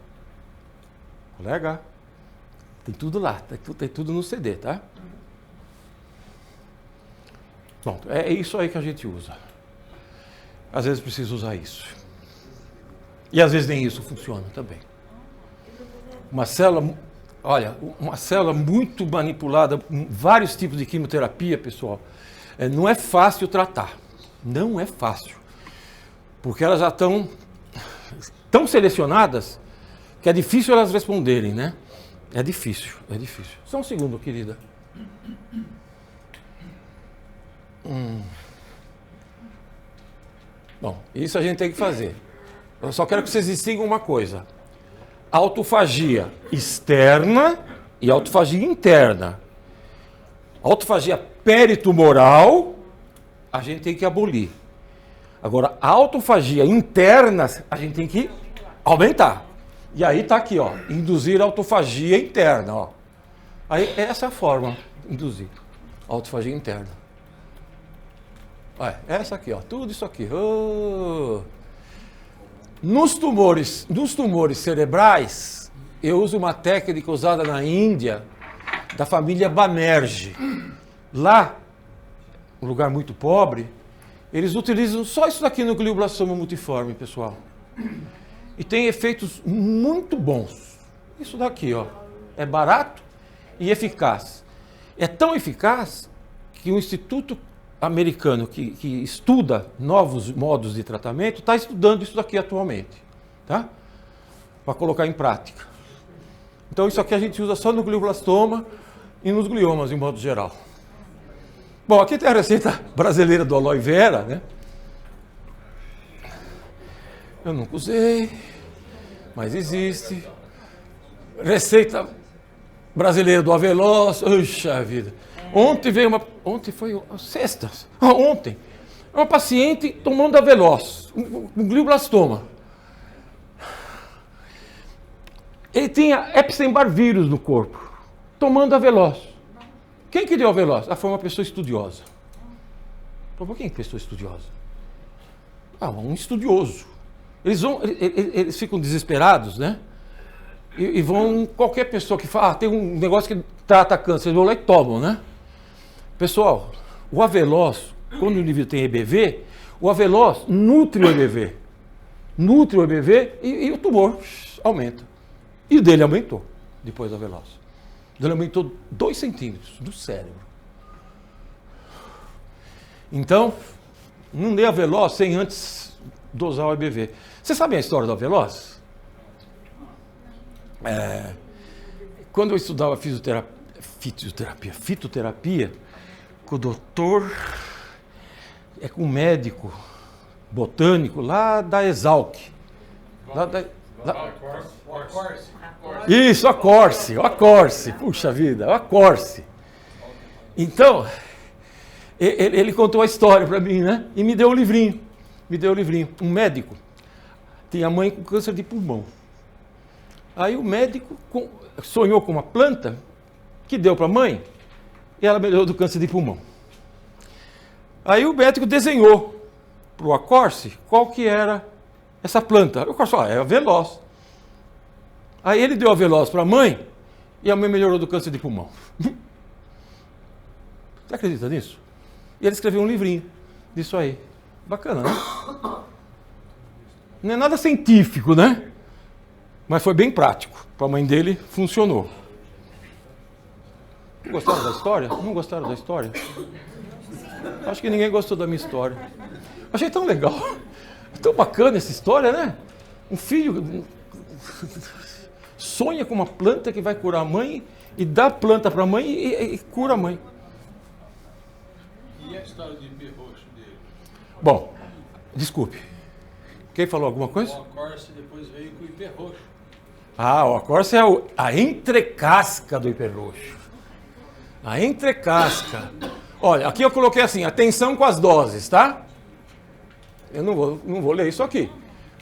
A: Colega, tem tudo lá, tem tudo no CD, tá? Pronto, é isso aí que a gente usa. Às vezes precisa usar isso. E às vezes nem isso funciona também. Uma célula, olha, uma célula muito manipulada, vários tipos de quimioterapia, pessoal, não é fácil tratar. Não é fácil. Porque elas já estão tão selecionadas que é difícil elas responderem, né? É difícil. Só um segundo, querida. Bom, isso a gente tem que fazer. Eu só quero que vocês distinguam uma coisa. Autofagia externa e autofagia interna. Autofagia peritumoral, a gente tem que abolir. Agora, a autofagia interna, a gente tem que aumentar. E aí está aqui, ó, induzir autofagia interna, ó. Aí essa é a forma, induzir autofagia interna. Olha, essa aqui, ó, tudo isso aqui. Oh. Nos tumores cerebrais, eu uso uma técnica usada na Índia, da família Banerjee. Lá, um lugar muito pobre, eles utilizam só isso daqui no glioblastoma multiforme, pessoal. E tem efeitos muito bons. Isso daqui, ó, é barato e eficaz. É tão eficaz que o Instituto Americano que estuda novos modos de tratamento está estudando isso daqui atualmente, tá? Para colocar em prática. Então isso aqui a gente usa só no glioblastoma e nos gliomas, em modo geral. Bom, aqui tem a receita brasileira do aloe vera, né? Eu nunca usei, mas existe. Receita brasileira do Aveloz, puxa vida. Ontem veio ontem foi sexta, ontem, uma paciente tomando Aveloz, um glioblastoma. Ele tinha Epstein-Barr vírus no corpo, tomando Aveloz. Quem que deu Aveloz? Foi uma pessoa estudiosa. Por quem é pessoa estudiosa? Um estudioso. Eles ficam desesperados, né? e vão, qualquer pessoa que fala, tem um negócio que trata câncer, eles vão lá e tomam, né? Pessoal, o Aveloz, quando o indivíduo tem EBV, o Aveloz nutre o EBV. Nutre o EBV e o tumor aumenta. E o dele aumentou, depois do Aveloz. O dele aumentou 2 centímetros do cérebro. Então, não dê Aveloz sem antes dosar o EBV. Vocês sabem a história do Aveloz? Quando eu estudava fitoterapia, com o doutor, com um médico botânico lá da Exalc. Isso, a Corse. Puxa vida, a Corse. Então, ele contou a história para mim, né? E me deu o livrinho. Um médico tinha a mãe com câncer de pulmão. Aí o médico sonhou com uma planta que deu para a mãe e ela melhorou do câncer de pulmão. Aí o médico desenhou para o Acorce qual que era essa planta. O Acorce falou, é a Aveloz. Aí ele deu a Aveloz para a mãe e a mãe melhorou do câncer de pulmão. Você acredita nisso? E ele escreveu um livrinho disso aí. Bacana, né? Não é nada científico, né? Mas foi bem prático. Para a mãe dele, funcionou. Gostaram da história? Não gostaram da história? Acho que ninguém gostou da minha história. Achei tão legal. Tão bacana essa história, né? Um filho sonha com uma planta que vai curar a mãe e dá a planta para a mãe e cura a mãe.
H: E a história de hiperroxo dele?
A: Bom, desculpe. Quem falou alguma coisa?
H: O Acorce depois veio com o hiperroxo.
A: O Acorce é a entrecasca do hiperroxo. A entrecasca. Olha, aqui eu coloquei assim, atenção com as doses, tá? Eu não vou ler isso aqui.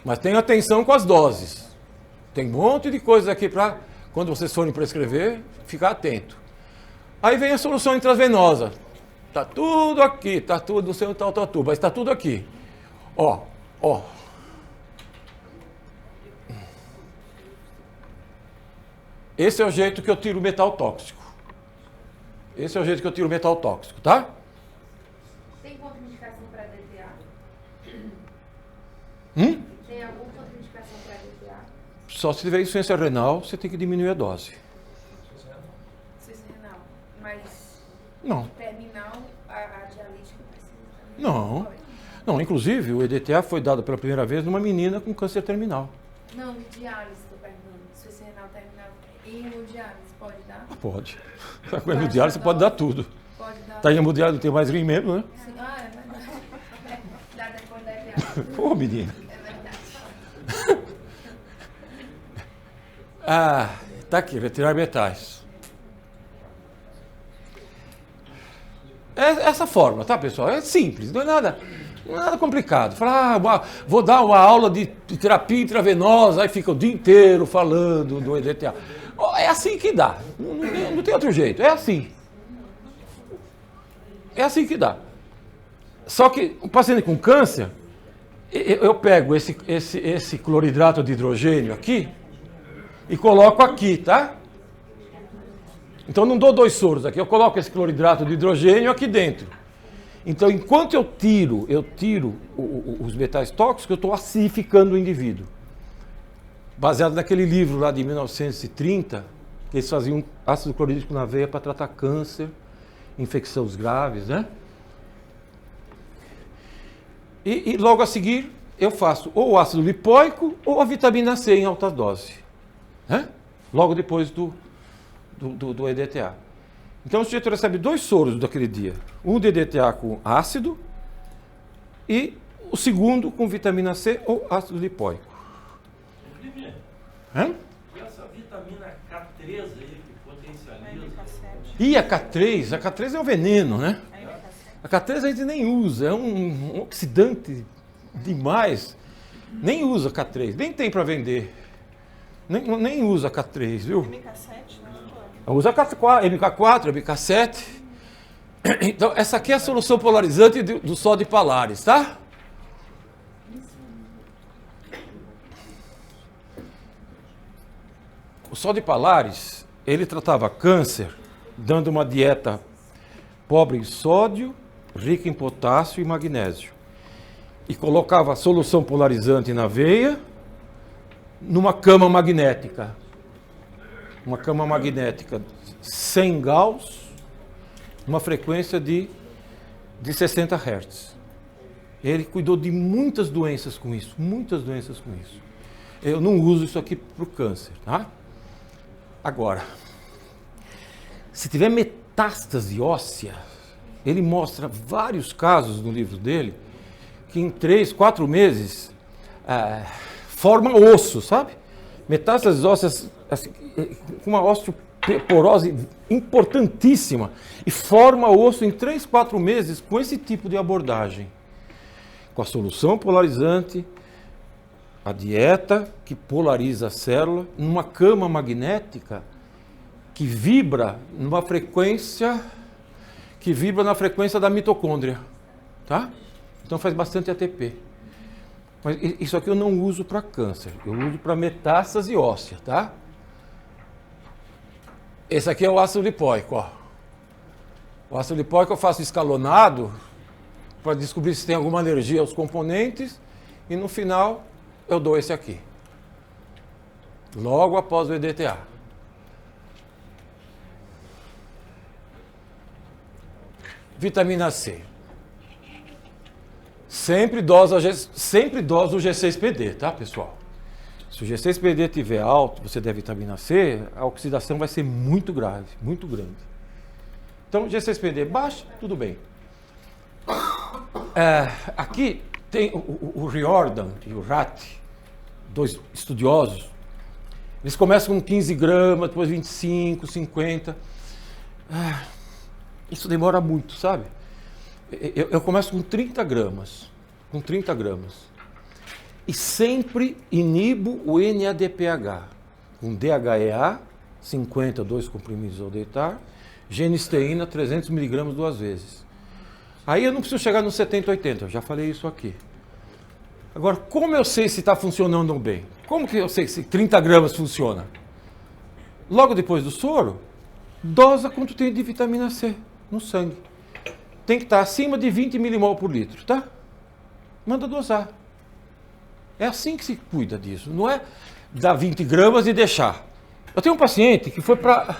A: Mas tenha atenção com as doses. Tem um monte de coisas aqui para, quando vocês forem prescrever, ficar atento. Aí vem a solução intravenosa. Tá tudo aqui, tá tudo no seu tal tatu, mas tá tudo aqui. Ó. Esse é o jeito que eu tiro o metal tóxico. Tá?
F: Tem contraindicação para DTA? Tem alguma contraindicação para DTA?
A: Só se tiver insuficiência renal, você tem que diminuir a dose.
D: Insuficiência renal. Mas
A: Não.
D: terminal, a dialítica precisa também.
A: Não, inclusive o EDTA foi dado pela primeira vez numa menina com câncer terminal.
D: Não, diálise, estou perguntando. Insuficiência renal terminal. E hemodiálise, pode dar?
A: Pode. Com hemodiálise você pode dar tudo.
D: Pode dar.
A: Tá em hemodiálise, não tem mais rim mesmo, né?
D: Sim. É verdade. Dá depois da diálise.
A: Pô, menina.
D: É verdade.
A: Tá aqui, retirar metais. É essa forma, tá, pessoal? É simples, não é nada complicado. Falar, vou dar uma aula de terapia intravenosa, aí fica o dia inteiro falando do EDTA. É assim que dá. Não tem outro jeito, é assim. É assim que dá. Só que o paciente com câncer, eu pego esse cloridrato de hidrogênio aqui e coloco aqui, tá? Então não dou 2 soros aqui, eu coloco esse cloridrato de hidrogênio aqui dentro. Então enquanto eu tiro os metais tóxicos, eu estou acidificando o indivíduo. Baseado naquele livro lá de 1930, que eles faziam ácido clorídrico na veia para tratar câncer, infecções graves, né? E logo a seguir eu faço ou o ácido lipóico ou a vitamina C em alta dose, né? Logo depois do EDTA. Então o sujeito recebe 2 soros daquele dia. Um de EDTA com ácido e o segundo com vitamina C ou ácido lipóico.
J: E essa vitamina K3 aí que potencializa?
A: E a K3 é um veneno, né? A K3 a gente nem usa, é um oxidante demais. Nem usa K3, nem tem para vender. Nem usa K3, viu?
G: MK7, né?
A: Usa MK4, MK7. Então, essa aqui é a solução polarizante do só de Palares, tá? O Sol de Palares, ele tratava câncer dando uma dieta pobre em sódio, rica em potássio e magnésio. E colocava solução polarizante na veia, numa cama magnética. Uma cama magnética 100 Gauss, uma frequência de 60 Hz. Ele cuidou de muitas doenças com isso, muitas doenças com isso. Eu não uso isso aqui para o câncer, tá? Agora, se tiver metástase óssea, ele mostra vários casos no livro dele, que em 3, 4 meses forma osso, sabe? Metástases ósseas assim, com uma osteoporose importantíssima e forma osso em 3, 4 meses com esse tipo de abordagem. Com a solução polarizante, a dieta que polariza a célula, numa cama magnética que vibra numa frequência, na frequência da mitocôndria, tá? Então faz bastante ATP. Mas isso aqui eu não uso para câncer, eu uso para metástase óssea, tá? Esse aqui é o ácido lipóico, ó. O ácido lipóico eu faço escalonado para descobrir se tem alguma alergia aos componentes e no final eu dou esse aqui. Logo após o EDTA. Vitamina C. Sempre dosa o G6PD, tá, pessoal? Se o G6PD estiver alto, você der vitamina C, a oxidação vai ser muito grave, muito grande. Então, G6PD baixo, tudo bem. Aqui tem o Riordan e o Rat, dois estudiosos. Eles começam com 15 gramas, depois 25, 50. Isso demora muito, sabe? Eu começo com 30 gramas. Com 30 gramas. E sempre inibo o NADPH. Com DHEA, 50, 2 comprimidos ao deitar. Genisteína, 300 miligramas 2 vezes. Aí eu não preciso chegar nos 70, 80. Eu já falei isso aqui. Agora, como eu sei se está funcionando bem? Como que eu sei se 30 gramas funciona? Logo depois do soro, dosa quanto tem de vitamina C no sangue. Tem que estar acima de 20 milimol por litro, tá? Manda dosar. É assim que se cuida disso. Não é dar 20 gramas e deixar. Eu tenho um paciente que foi para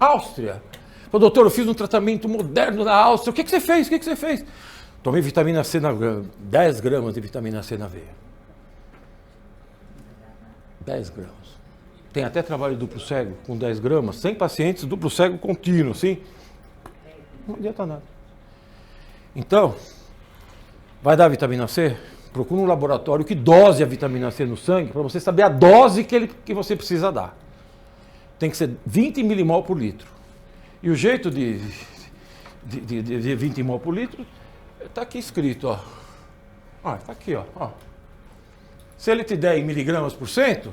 A: a Áustria. Falou, doutor, eu fiz um tratamento moderno na Áustria. O que você fez? O que você fez? Tomei vitamina C, 10 gramas de vitamina C na veia. 10 gramas. Tem até trabalho duplo cego com 10 gramas, 100 pacientes, duplo cego contínuo, assim. Não adianta nada. Então, vai dar vitamina C? Procura um laboratório que dose a vitamina C no sangue para você saber a dose que você precisa dar. Tem que ser 20 milimol por litro. E o jeito de 20 mol por litro está aqui escrito, ó. Está aqui, ó. Se ele te der em miligramas por cento,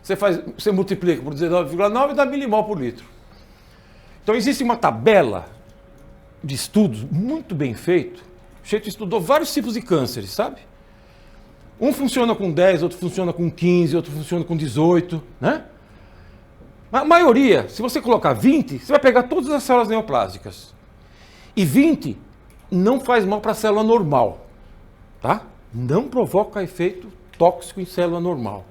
A: você multiplica por 19,9 e dá milimol por litro. Então existe uma tabela de estudos muito bem feito. O Sheito estudou vários tipos de cânceres, sabe? Um funciona com 10, outro funciona com 15, outro funciona com 18, né? A maioria, se você colocar 20, você vai pegar todas as células neoplásicas. E 20 não faz mal para a célula normal, tá? Não provoca efeito tóxico em célula normal.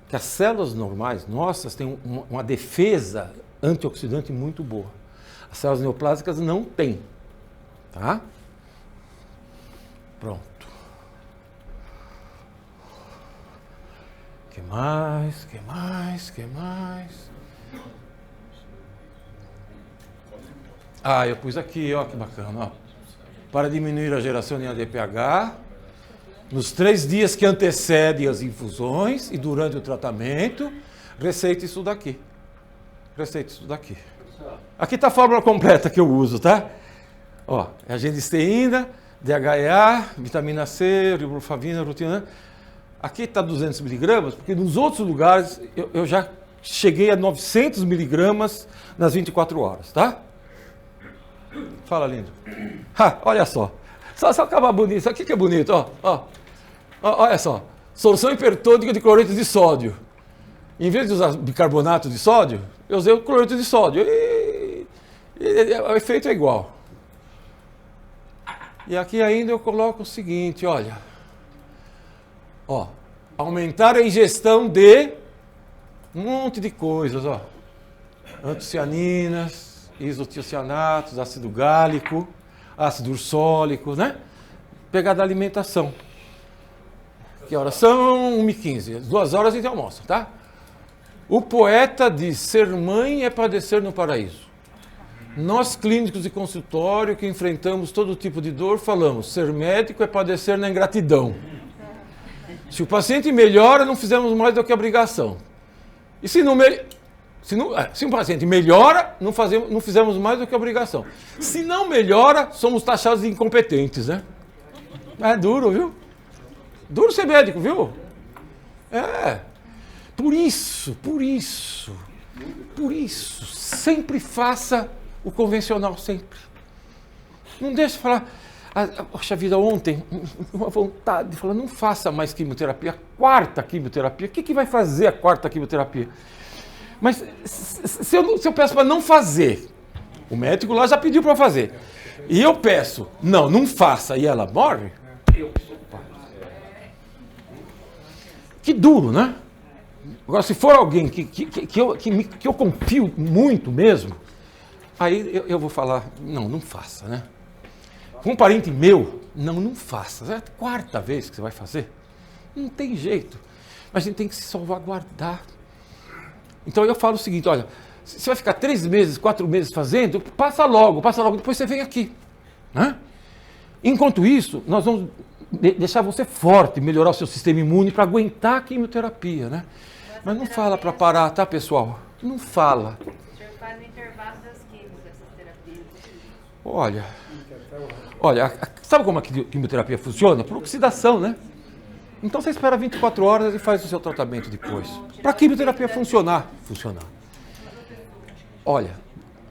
A: Que as células normais, nossas, têm uma defesa antioxidante muito boa. As células neoplásicas não têm, tá? Pronto. Que mais? Eu pus aqui, ó, que bacana, ó. Para diminuir a geração de ADPH, nos 3 dias que antecedem as infusões e durante o tratamento, receita isso daqui. Aqui está a fórmula completa que eu uso, tá? Ó, é a genisteína, DHEA, vitamina C, riboflavina, rutina. Aqui está 200 miligramas, porque nos outros lugares eu já cheguei a 900 miligramas nas 24 horas, tá? Fala, lindo. Olha só. Só acabar bonito. Isso aqui que é bonito, ó. Olha só. Solução hipertônica de cloreto de sódio. Em vez de usar bicarbonato de sódio, eu usei o cloreto de sódio. E o efeito é igual. E aqui ainda eu coloco o seguinte, olha. Ó, aumentar a ingestão de um monte de coisas, ó. Antocianinas, isotiocianatos, ácido gálico, ácido ursólico, né? Pegar da alimentação. Que horas são? 1h15. 2 horas a gente almoça, tá? O poeta diz, ser mãe é padecer no paraíso. Nós, clínicos de consultório, que enfrentamos todo tipo de dor, falamos, ser médico é padecer na ingratidão. Se o paciente melhora, não fizemos mais do que obrigação. E se um paciente melhora, não fizemos mais do que obrigação. Se não melhora, somos taxados de incompetentes, né? É duro, viu? Duro ser médico, viu? É. Por isso, sempre faça o convencional, sempre. Não deixe falar, poxa vida, ontem, uma vontade de falar, não faça mais quimioterapia, 4ª quimioterapia. O que vai fazer a 4ª quimioterapia? Mas se eu peço para não fazer, o médico lá já pediu para fazer, e eu peço, não faça, e ela morre, que duro, né? Agora, se for alguém que eu confio muito mesmo, aí eu vou falar, não faça, né? Com um parente meu, não faça. É a 4ª vez que você vai fazer. Não tem jeito. Mas a gente tem que se salvaguardar. Então eu falo o seguinte, olha, você vai ficar 3 meses, 4 meses fazendo, passa logo, depois você vem aqui. Né? Enquanto isso, nós vamos deixar você forte, melhorar o seu sistema imune para aguentar a quimioterapia, né? Mas não fala para parar, tá, pessoal? Não fala.
F: O senhor faz o intervalo das químicas, dessas terapias?
A: Olha, sabe como a quimioterapia funciona? Por oxidação, né? Então você espera 24 horas e faz o seu tratamento depois. Para a quimioterapia funcionar. Olha,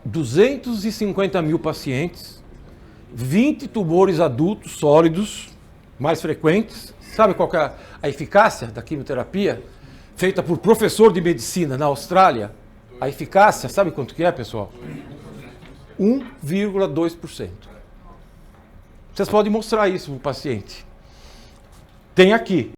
A: 250 mil pacientes, 20 tumores adultos sólidos, mais frequentes. Sabe qual que é a eficácia da quimioterapia? Feita por professor de medicina na Austrália. A eficácia, sabe quanto que é, pessoal? 1,2%. Vocês podem mostrar isso para o paciente. Tem aqui.